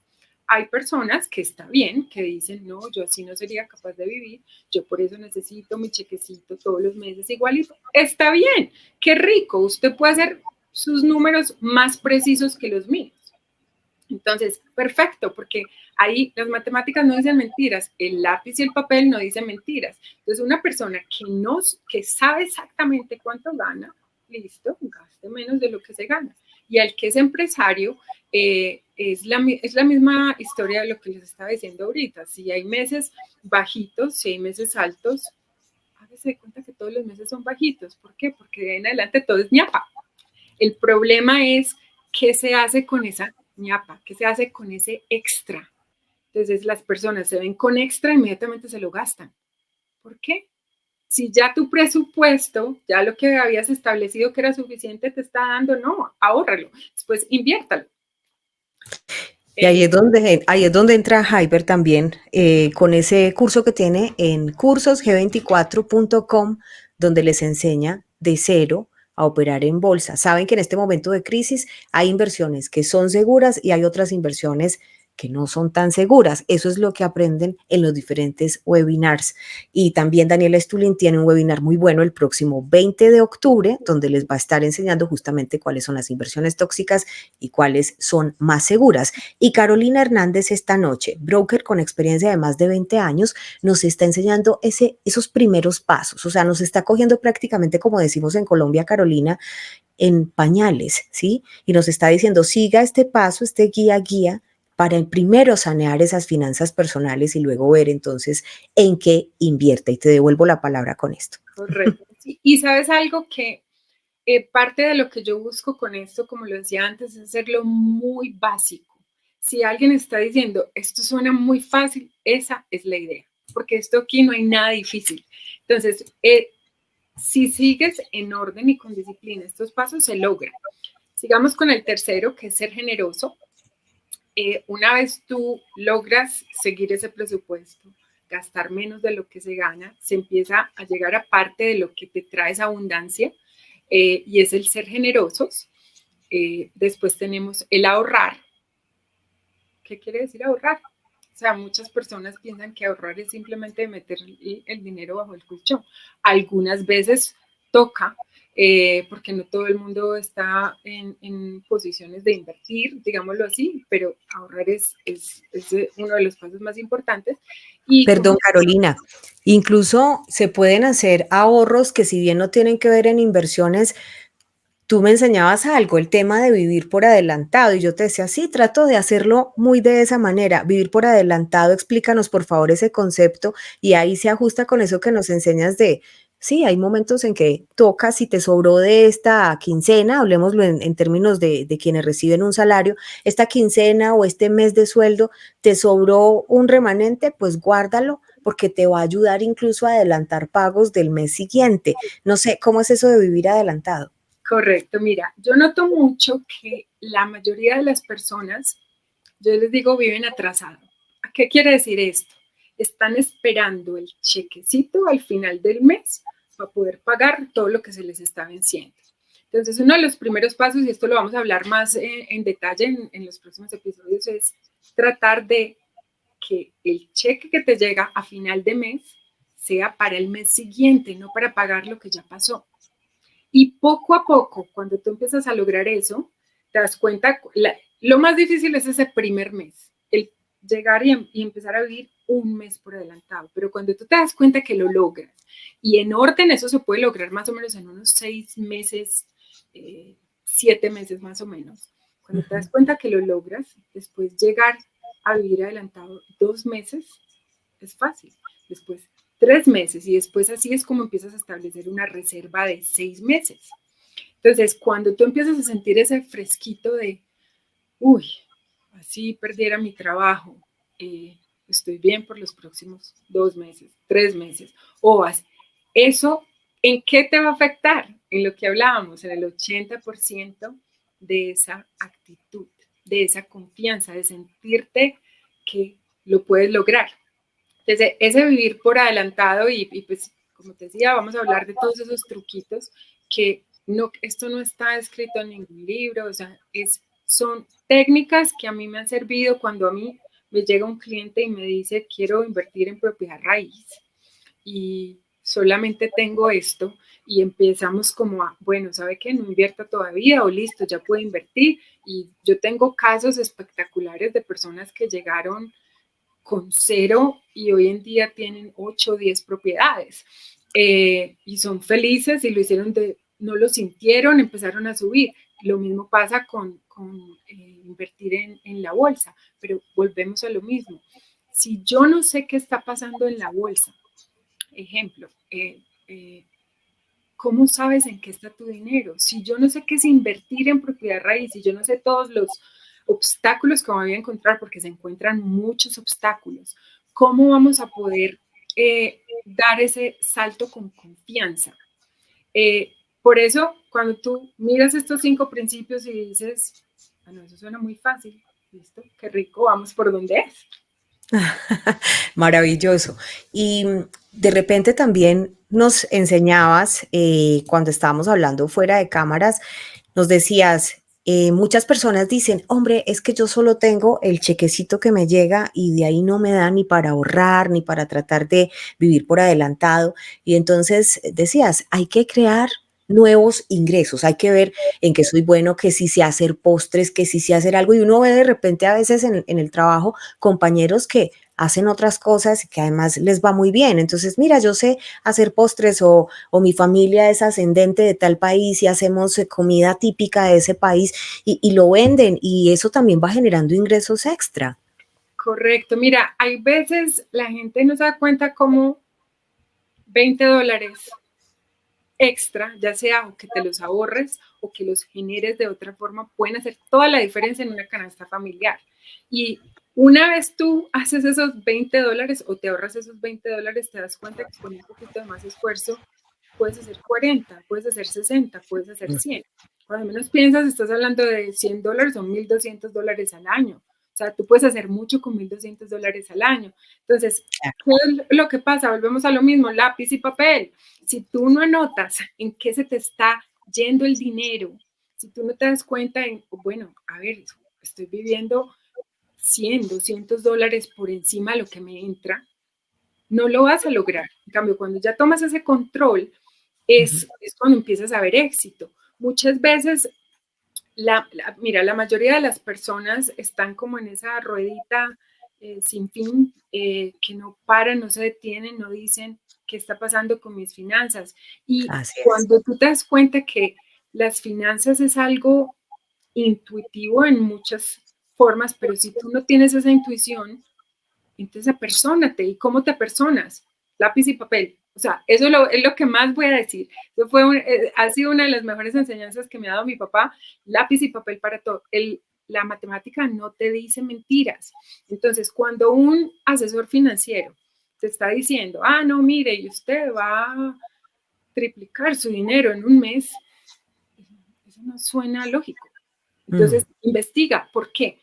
Hay personas que está bien, que dicen, no, yo así no sería capaz de vivir, yo por eso necesito mi chequecito todos los meses igualito. Está bien, qué rico, usted puede hacer sus números más precisos que los míos. Entonces, perfecto, porque ahí las matemáticas no dicen mentiras, el lápiz y el papel no dicen mentiras. Entonces, una persona que sabe exactamente cuánto gana, listo, gaste menos de lo que se gana. Y al que es empresario, es la misma historia de lo que les estaba diciendo ahorita. Si hay meses bajitos, si hay meses altos, hágase de cuenta que todos los meses son bajitos. ¿Por qué? Porque de ahí en adelante todo es ñapa. El problema es qué se hace con esa ñapa, qué se hace con ese extra. Entonces las personas se ven con extra, inmediatamente se lo gastan. ¿Por qué? Si ya tu presupuesto, ya lo que habías establecido que era suficiente te está dando, no, ahórralo, después inviértalo. Y ahí es donde entra Hyper también con ese curso que tiene en cursosg24.com, donde les enseña de cero a operar en bolsa. Saben que en este momento de crisis hay inversiones que son seguras y hay otras inversiones que no son tan seguras. Eso es lo que aprenden en los diferentes webinars. Y también Daniela Stulin tiene un webinar muy bueno el próximo 20 de octubre, donde les va a estar enseñando justamente cuáles son las inversiones tóxicas y cuáles son más seguras. Y Carolina Hernández esta noche, broker con experiencia de más de 20 años, nos está enseñando esos primeros pasos. O sea, nos está cogiendo prácticamente, como decimos en Colombia, Carolina, en pañales, ¿sí? Y nos está diciendo, siga este paso, este guía para el primero sanear esas finanzas personales y luego ver entonces en qué invierte. Y te devuelvo la palabra con esto. Correcto. Sí. Y sabes algo que parte de lo que yo busco con esto, como lo decía antes, es hacerlo muy básico. Si alguien está diciendo, esto suena muy fácil, esa es la idea, porque esto aquí no hay nada difícil. Entonces, si sigues en orden y con disciplina estos pasos, se logra. Sigamos con el tercero, que es ser generoso. Una vez tú logras seguir ese presupuesto, gastar menos de lo que se gana, se empieza a llegar a parte de lo que te trae esa abundancia y es el ser generosos. Después tenemos el ahorrar. ¿Qué quiere decir ahorrar? O sea, muchas personas piensan que ahorrar es simplemente meter el dinero bajo el colchón. Algunas veces toca porque no todo el mundo está en posiciones de invertir, digámoslo así, pero ahorrar es uno de los pasos más importantes. Y Perdón, Carolina, incluso se pueden hacer ahorros que si bien no tienen que ver en inversiones, tú me enseñabas algo, el tema de vivir por adelantado, y yo te decía, sí, trato de hacerlo muy de esa manera, vivir por adelantado, explícanos por favor ese concepto, y ahí se ajusta con eso que nos enseñas de, sí, hay momentos en que toca, si te sobró de esta quincena, hablemoslo en términos de quienes reciben un salario, esta quincena o este mes de sueldo, te sobró un remanente, pues guárdalo, porque te va a ayudar incluso a adelantar pagos del mes siguiente. No sé, ¿cómo es eso de vivir adelantado? correcto, mira, yo noto mucho que la mayoría de las personas, yo les digo, viven atrasado. ¿Qué quiere decir esto? Están esperando el chequecito al final del mes para poder pagar todo lo que se les está venciendo. Entonces, uno de los primeros pasos, y esto lo vamos a hablar más en detalle en los próximos episodios, es tratar de que el cheque que te llega a final de mes sea para el mes siguiente, no para pagar lo que ya pasó. Y poco a poco, cuando tú empiezas a lograr eso, te das cuenta, lo más difícil es ese primer mes, el llegar y empezar a vivir un mes por adelantado. Pero cuando tú te das cuenta que lo logras, y en orden eso se puede lograr más o menos en unos 6 meses, 7 meses más o menos. Cuando te das cuenta que lo logras, después llegar a vivir adelantado 2 meses es fácil. Después 3 meses y después así es como empiezas a establecer una reserva de 6 meses. Entonces, cuando tú empiezas a sentir ese fresquito de, uy, así perdiera mi trabajo, estoy bien por los próximos 2 meses, 3 meses, o eso, ¿en qué te va a afectar? En lo que hablábamos, en el 80% de esa actitud, de esa confianza, de sentirte que lo puedes lograr. Entonces, ese vivir por adelantado y pues, como te decía, vamos a hablar de todos esos truquitos que no, esto no está escrito en ningún libro, o sea, son técnicas que a mí me han servido cuando a mí me llega un cliente y me dice, quiero invertir en propiedad raíz y solamente tengo esto y empezamos como a, bueno, ¿sabe qué? No invierta todavía o listo, ya puede invertir. Y yo tengo casos espectaculares de personas que llegaron con 0 y hoy en día tienen 8 o 10 propiedades y son felices y lo hicieron no lo sintieron, empezaron a subir. Lo mismo pasa con invertir en la bolsa, pero volvemos a lo mismo. Si yo no sé qué está pasando en la bolsa, ejemplo, ¿cómo sabes en qué está tu dinero? Si yo no sé qué es invertir en propiedad raíz, si yo no sé todos los obstáculos que voy a encontrar, porque se encuentran muchos obstáculos, ¿cómo vamos a poder dar ese salto con confianza? Por eso, cuando tú miras estos 5 principios y dices, bueno, eso suena muy fácil, ¿listo? Qué rico, vamos por donde es. Maravilloso. Y de repente también nos enseñabas, cuando estábamos hablando fuera de cámaras, nos decías, muchas personas dicen, hombre, es que yo solo tengo el chequecito que me llega y de ahí no me da ni para ahorrar, ni para tratar de vivir por adelantado. Y entonces decías, hay que crear nuevos ingresos, hay que ver en qué soy bueno, que si sé hacer postres, que si sé hacer algo. Y uno ve de repente a veces en el trabajo compañeros que hacen otras cosas y que además les va muy bien. Entonces, mira, yo sé hacer postres o mi familia es ascendente de tal país y hacemos comida típica de ese país y lo venden y eso también va generando ingresos extra. Correcto. Mira, hay veces la gente no se da cuenta cómo $20 extra, ya sea o que te los ahorres o que los generes de otra forma, pueden hacer toda la diferencia en una canasta familiar. Y una vez tú haces esos $20 o te ahorras esos $20, te das cuenta que con un poquito de más esfuerzo puedes hacer 40, puedes hacer 60, puedes hacer 100. Cuando menos piensas, estás hablando de $100 o $1,200 al año. O sea, tú puedes hacer mucho con $1,200 al año. Entonces, ¿qué es lo que pasa? Volvemos a lo mismo, lápiz y papel. Si tú no anotas en qué se te está yendo el dinero, si tú no te das cuenta en, bueno, a ver, estoy viviendo 100, $200 por encima de lo que me entra, no lo vas a lograr. En cambio, cuando ya tomas ese control es cuando empiezas a ver éxito. Muchas veces, mira, la mayoría de las personas están como en esa ruedita sin fin, que no paran, no se detienen, no dicen qué está pasando con mis finanzas. Y cuando tú te das cuenta que las finanzas es algo intuitivo en muchas formas, pero si tú no tienes esa intuición, entonces apersónate. ¿Y cómo te apersonas? Lápiz y papel. O sea, eso es lo que más voy a decir. Eso ha sido una de las mejores enseñanzas que me ha dado mi papá. Lápiz y papel para todo. La matemática no te dice mentiras. Entonces, cuando un asesor financiero te está diciendo, no, mire, y usted va a triplicar su dinero en un mes, eso no suena lógico. Entonces, investiga. ¿Por qué?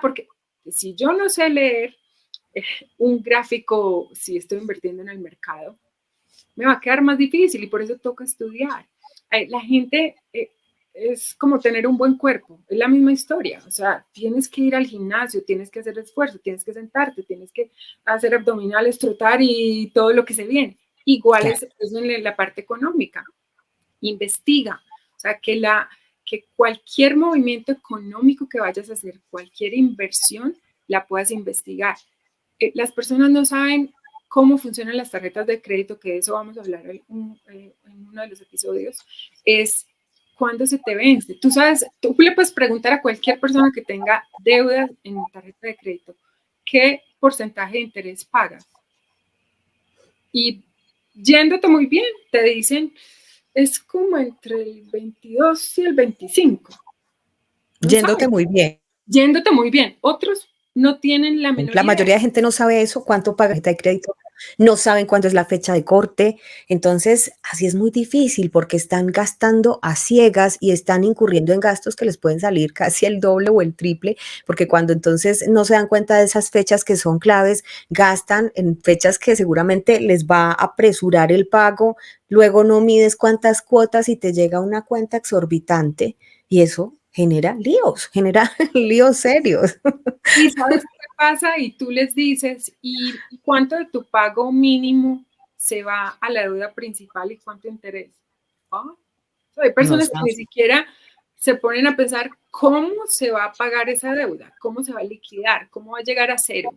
Porque si yo no sé leer un gráfico, si estoy invirtiendo en el mercado, me va a quedar más difícil y por eso toca estudiar. La gente es como tener un buen cuerpo, es la misma historia. O sea, tienes que ir al gimnasio, tienes que hacer esfuerzo, tienes que sentarte, tienes que hacer abdominales, trotar y todo lo que se viene. Igual es en la parte económica. Investiga. O sea, que cualquier movimiento económico que vayas a hacer, cualquier inversión, la puedas investigar. Las personas no saben cómo funcionan las tarjetas de crédito, que de eso vamos a hablar en uno de los episodios, es cuándo se te vence. Tú sabes, tú le puedes preguntar a cualquier persona que tenga deudas en tarjeta de crédito, ¿qué porcentaje de interés pagas? Y yéndote muy bien, te dicen, es como entre el 22 y el 25. Yéndote muy bien. Yéndote muy bien. Otros no tienen la menor idea. La mayoría de gente no sabe eso, cuánto paga la tarjeta de crédito, no saben cuándo es la fecha de corte. Entonces, así es muy difícil porque están gastando a ciegas y están incurriendo en gastos que les pueden salir casi el doble o el triple, porque cuando entonces no se dan cuenta de esas fechas que son claves, gastan en fechas que seguramente les va a apresurar el pago, luego no mides cuántas cuotas y te llega una cuenta exorbitante y eso genera líos serios. Y ¿sabes qué pasa? Y tú les dices, ¿y cuánto de tu pago mínimo se va a la deuda principal y cuánto interés? Hay personas que ni siquiera se ponen a pensar cómo se va a pagar esa deuda, cómo se va a liquidar, cómo va a llegar a cero.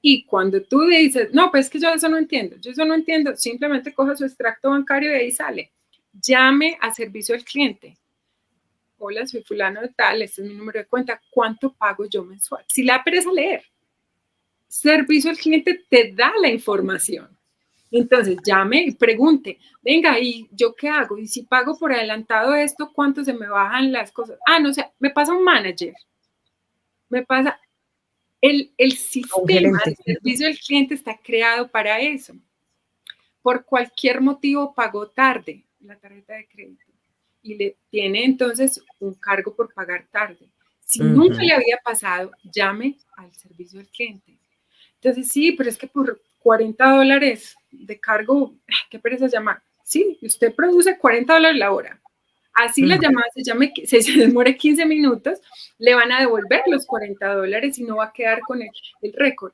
Y cuando tú dices, no, pues es que yo eso no entiendo, simplemente coja su extracto bancario y ahí sale. Llame a servicio al cliente. Hola, soy fulano de tal, este es mi número de cuenta, ¿cuánto pago yo mensual? Si le da pereza leer, servicio al cliente te da la información. Entonces, llame y pregunte, venga, ¿y yo qué hago? Y si pago por adelantado esto, ¿cuánto se me bajan las cosas? No sé, me pasa un manager, me pasa el sistema de servicio al cliente está creado para eso. Por cualquier motivo pagó tarde la tarjeta de crédito y le tiene entonces un cargo por pagar tarde. Si nunca le había pasado, llame al servicio al cliente. Entonces, sí, pero es que por $40 de cargo, ¿qué pereza llamar? Sí, usted produce $40 la hora. Así la llamada se demore 15 minutos, le van a devolver los $40 y no va a quedar con el récord.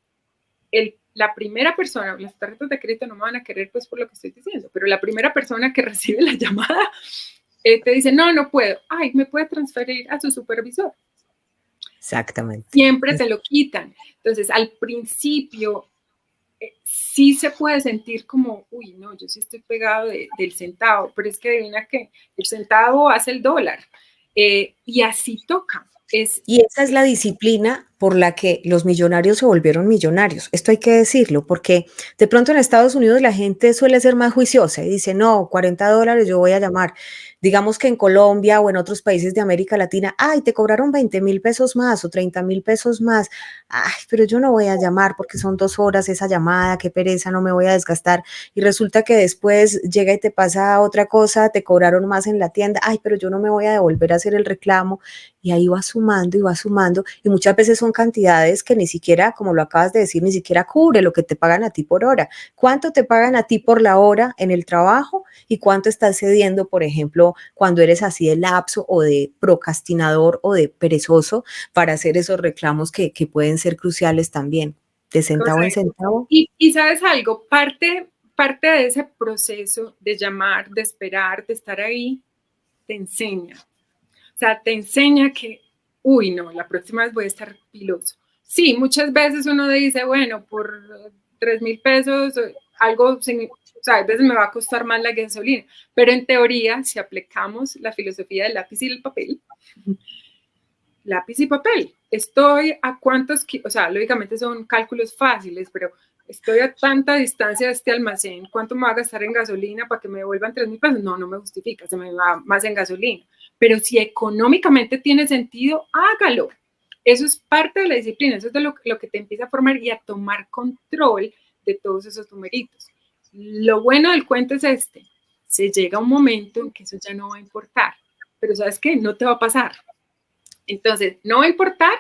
La primera persona, las tarjetas de crédito no me van a querer pues por lo que estoy diciendo, pero la primera persona que recibe la llamada te dice, no puedo. ¿Me puede transferir a su supervisor? Exactamente. Siempre te lo quitan. Entonces, al principio, sí se puede sentir como, uy, no, yo sí estoy pegado del centavo, pero es que adivina que el centavo hace el dólar. Y así toca. Y esa es la disciplina por la que los millonarios se volvieron millonarios. Esto hay que decirlo, porque de pronto en Estados Unidos la gente suele ser más juiciosa y dice, no, $40 yo voy a llamar. Digamos que en Colombia o en otros países de América Latina, te cobraron 20,000 pesos más o 30,000 pesos más. Pero yo no voy a llamar porque son 2 horas esa llamada, qué pereza, no me voy a desgastar. Y resulta que después llega y te pasa otra cosa, te cobraron más en la tienda, pero yo no me voy a devolver a hacer el reclamo. Y ahí va sumando y muchas veces son cantidades que ni siquiera, como lo acabas de decir, ni siquiera cubre lo que te pagan a ti por hora. ¿Cuánto te pagan a ti por la hora en el trabajo y cuánto estás cediendo, por ejemplo, cuando eres así de lapso o de procrastinador o de perezoso para hacer esos reclamos que pueden ser cruciales también, de centavo en centavo? Y ¿sabes algo? Parte parte de ese proceso de llamar, de esperar, de estar ahí, te enseña. O sea, te enseña que, uy, no, la próxima vez voy a estar piloso. Sí, muchas veces uno dice, bueno, por 3.000 pesos, algo, o sea, a veces me va a costar más la gasolina, pero en teoría, si aplicamos la filosofía del lápiz y el papel, lápiz y papel, estoy a cuántos, o sea, lógicamente son cálculos fáciles, pero estoy a tanta distancia de este almacén, ¿cuánto me va a gastar en gasolina para que me devuelvan 3.000 pesos? No, no me justifica, se me va más en gasolina. Pero si económicamente tiene sentido, hágalo. Eso es parte de la disciplina, eso es de lo que te empieza a formar y a tomar control de todos esos numeritos. Lo bueno del cuento es se llega un momento en que eso ya no va a importar, pero ¿sabes qué? No te va a pasar. Entonces, no va a importar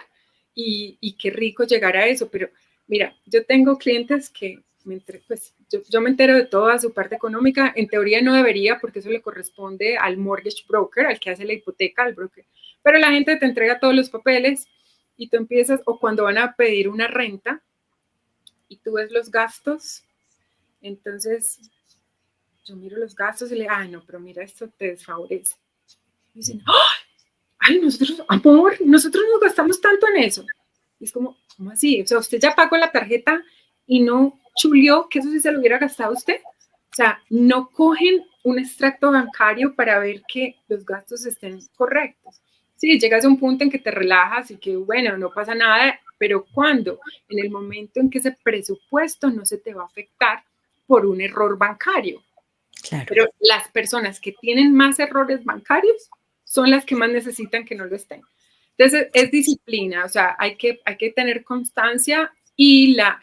y qué rico llegar a eso, pero mira, yo tengo clientes que pues, yo me entero de toda su parte económica, en teoría no debería porque eso le corresponde al mortgage broker, al que hace la hipoteca, al broker, pero la gente te entrega todos los papeles y tú empiezas, o cuando van a pedir una renta y tú ves los gastos, entonces yo miro los gastos y le digo, no, pero mira, esto te desfavorece. Y dicen, ay, nosotros, amor, nosotros nos gastamos tanto en eso. Y es como, ¿cómo así? O sea, usted ya pagó la tarjeta y no chuleó que eso sí se lo hubiera gastado usted. O sea, no cogen un extracto bancario para ver que los gastos estén correctos. Sí, llegas a un punto en que te relajas y que, bueno, no pasa nada, pero ¿cuándo? En el momento en que ese presupuesto no se te va a afectar por un error bancario. Claro. Pero las personas que tienen más errores bancarios son las que más necesitan que no lo estén. Entonces, es disciplina, o sea, hay que tener constancia y la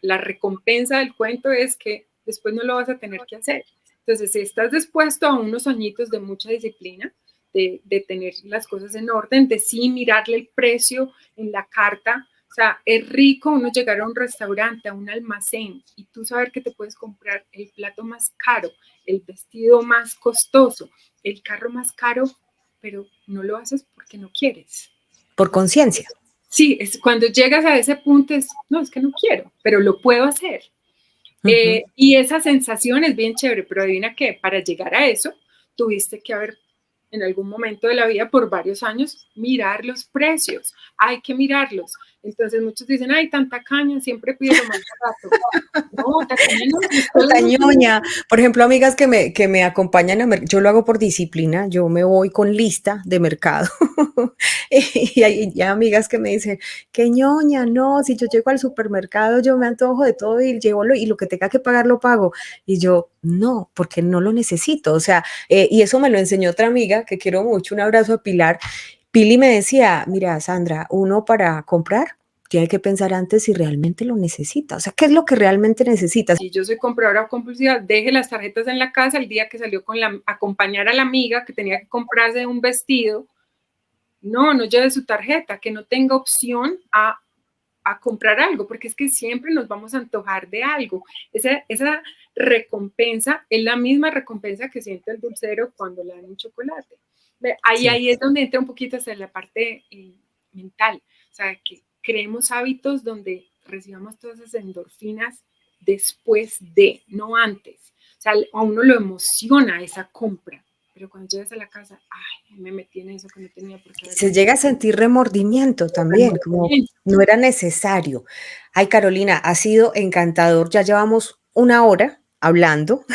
recompensa del cuento es que después no lo vas a tener que hacer. Entonces, si estás dispuesto a unos añitos de mucha disciplina, de tener las cosas en orden, de sí mirarle el precio en la carta. O sea, es rico uno llegar a un restaurante, a un almacén y tú saber que te puedes comprar el plato más caro, el vestido más costoso, el carro más caro, pero no lo haces porque no quieres. Por conciencia. Sí, es cuando llegas a ese punto no, es que no quiero, pero lo puedo hacer. Y esa sensación es bien chévere, pero adivina qué, para llegar a eso tuviste que haber en algún momento de la vida por varios años mirar los precios, hay que mirarlos. Entonces muchos dicen, ay, tanta caña, siempre pido lo más barato. No, tacañoña. Por ejemplo, amigas que me acompañan, yo lo hago por disciplina, yo me voy con lista de mercado. y hay amigas que me dicen, qué ñoña, no, si yo llego al supermercado, yo me antojo de todo y llevo y lo que tenga que pagar lo pago. Y yo, no, porque no lo necesito. O sea, y eso me lo enseñó otra amiga que quiero mucho, un abrazo a Pilar. Pili me decía, mira, Sandra, uno para comprar tiene que pensar antes si realmente lo necesita. O sea, ¿qué es lo que realmente necesitas? Si yo soy compradora compulsiva, deje las tarjetas en la casa el día que salió acompañar a la amiga que tenía que comprarse un vestido. No lleve su tarjeta, que no tenga opción a comprar algo, porque es que siempre nos vamos a antojar de algo. Esa recompensa es la misma recompensa que siente el dulcero cuando le dan un chocolate. Ahí es donde entra un poquito hacia la parte mental, o sea, que creemos hábitos donde recibamos todas esas endorfinas después de, no antes. O sea, a uno lo emociona esa compra, pero cuando llegas a la casa, ay, me metí en eso que no tenía por qué. Se llega a sentir remordimiento también, como no era necesario. Ay, Carolina, ha sido encantador, ya llevamos 1 hora hablando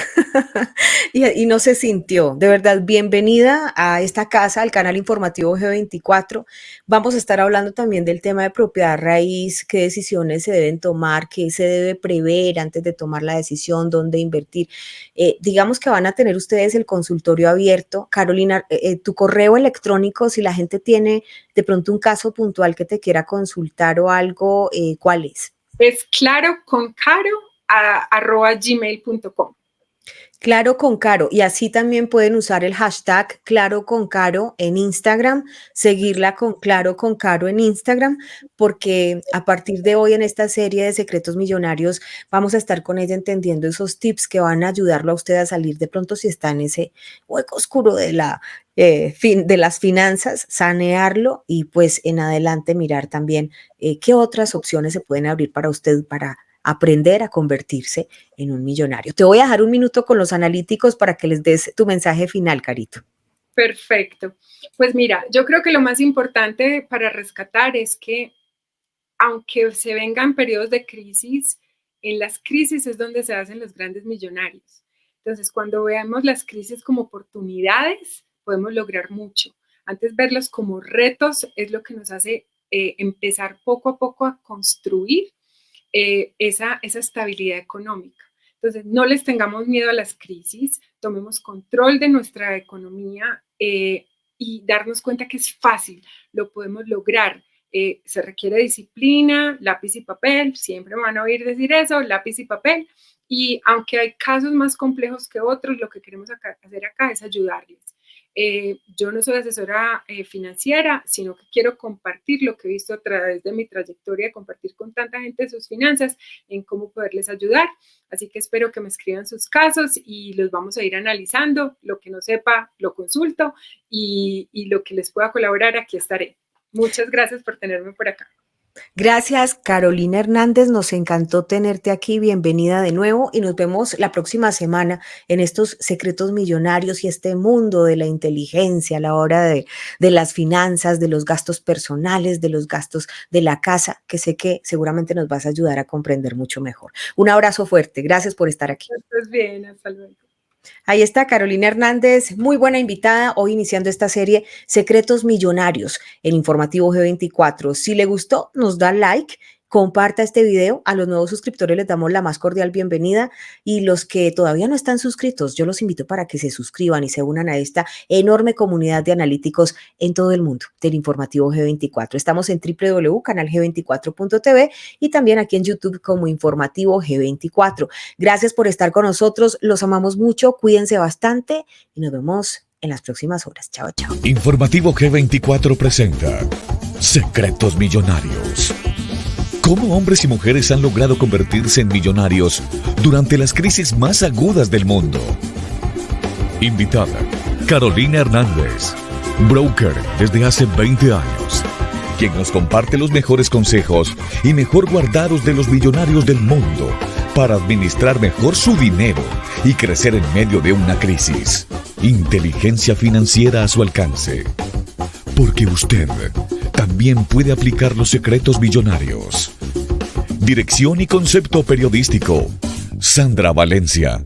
y no se sintió. De verdad, bienvenida a esta casa, al canal informativo G24. Vamos a estar hablando también del tema de propiedad raíz, qué decisiones se deben tomar, qué se debe prever antes de tomar la decisión, dónde invertir. Digamos que van a tener ustedes el consultorio abierto. Carolina, tu correo electrónico, si la gente tiene de pronto un caso puntual que te quiera consultar o algo, ¿cuál es? Es claroconcaro@gmail.com. Claro con Caro, y así también pueden usar el hashtag Claro con Caro en Instagram, seguirla con Claro con Caro en Instagram, porque a partir de hoy en esta serie de Secretos Millonarios vamos a estar con ella entendiendo esos tips que van a ayudarlo a usted a salir de pronto si está en ese hueco oscuro de de las finanzas, sanearlo y pues en adelante mirar también qué otras opciones se pueden abrir para usted para aprender a convertirse en un millonario. Te voy a dejar un minuto con los analíticos para que les des tu mensaje final, Carito. Perfecto. Pues mira, yo creo que lo más importante para rescatar es que aunque se vengan periodos de crisis, en las crisis es donde se hacen los grandes millonarios. Entonces, cuando veamos las crisis como oportunidades, podemos lograr mucho. Antes verlos como retos es lo que nos hace empezar poco a poco a construir esa estabilidad económica. Entonces, no les tengamos miedo a las crisis, tomemos control de nuestra economía y darnos cuenta que es fácil, lo podemos lograr. Se requiere disciplina, lápiz y papel, siempre me van a oír decir eso, lápiz y papel, y aunque hay casos más complejos que otros, lo que queremos hacer acá es ayudarles. Yo no soy asesora financiera, sino que quiero compartir lo que he visto a través de mi trayectoria, compartir con tanta gente sus finanzas, en cómo poderles ayudar. Así que espero que me escriban sus casos y los vamos a ir analizando. Lo que no sepa, lo consulto y lo que les pueda colaborar, aquí estaré. Muchas gracias por tenerme por acá. Gracias, Carolina Hernández. Nos encantó tenerte aquí. Bienvenida de nuevo y nos vemos la próxima semana en estos secretos millonarios y este mundo de la inteligencia a la hora de las finanzas, de los gastos personales, de los gastos de la casa, que sé que seguramente nos vas a ayudar a comprender mucho mejor. Un abrazo fuerte. Gracias por estar aquí. Estás bien, hasta luego. Ahí está Carolina Hernández, muy buena invitada, hoy iniciando esta serie Secretos Millonarios, el informativo G24. Si le gustó, nos da like, comparta este video. A los nuevos suscriptores les damos la más cordial bienvenida y los que todavía no están suscritos, yo los invito para que se suscriban y se unan a esta enorme comunidad de analíticos en todo el mundo del informativo G24. Estamos en www.canalg24.tv y también aquí en YouTube como informativo G24. Gracias por estar con nosotros, los amamos mucho, cuídense bastante y nos vemos en las próximas horas. Chao, chao. Informativo G24 presenta Secretos Millonarios. ¿Cómo hombres y mujeres han logrado convertirse en millonarios durante las crisis más agudas del mundo? Invitada, Carolina Hernández, broker desde hace 20 años, quien nos comparte los mejores consejos y mejor guardados de los millonarios del mundo para administrar mejor su dinero y crecer en medio de una crisis. Inteligencia financiera a su alcance. Porque usted también puede aplicar los secretos millonarios. Dirección y concepto periodístico, Sandra Valencia.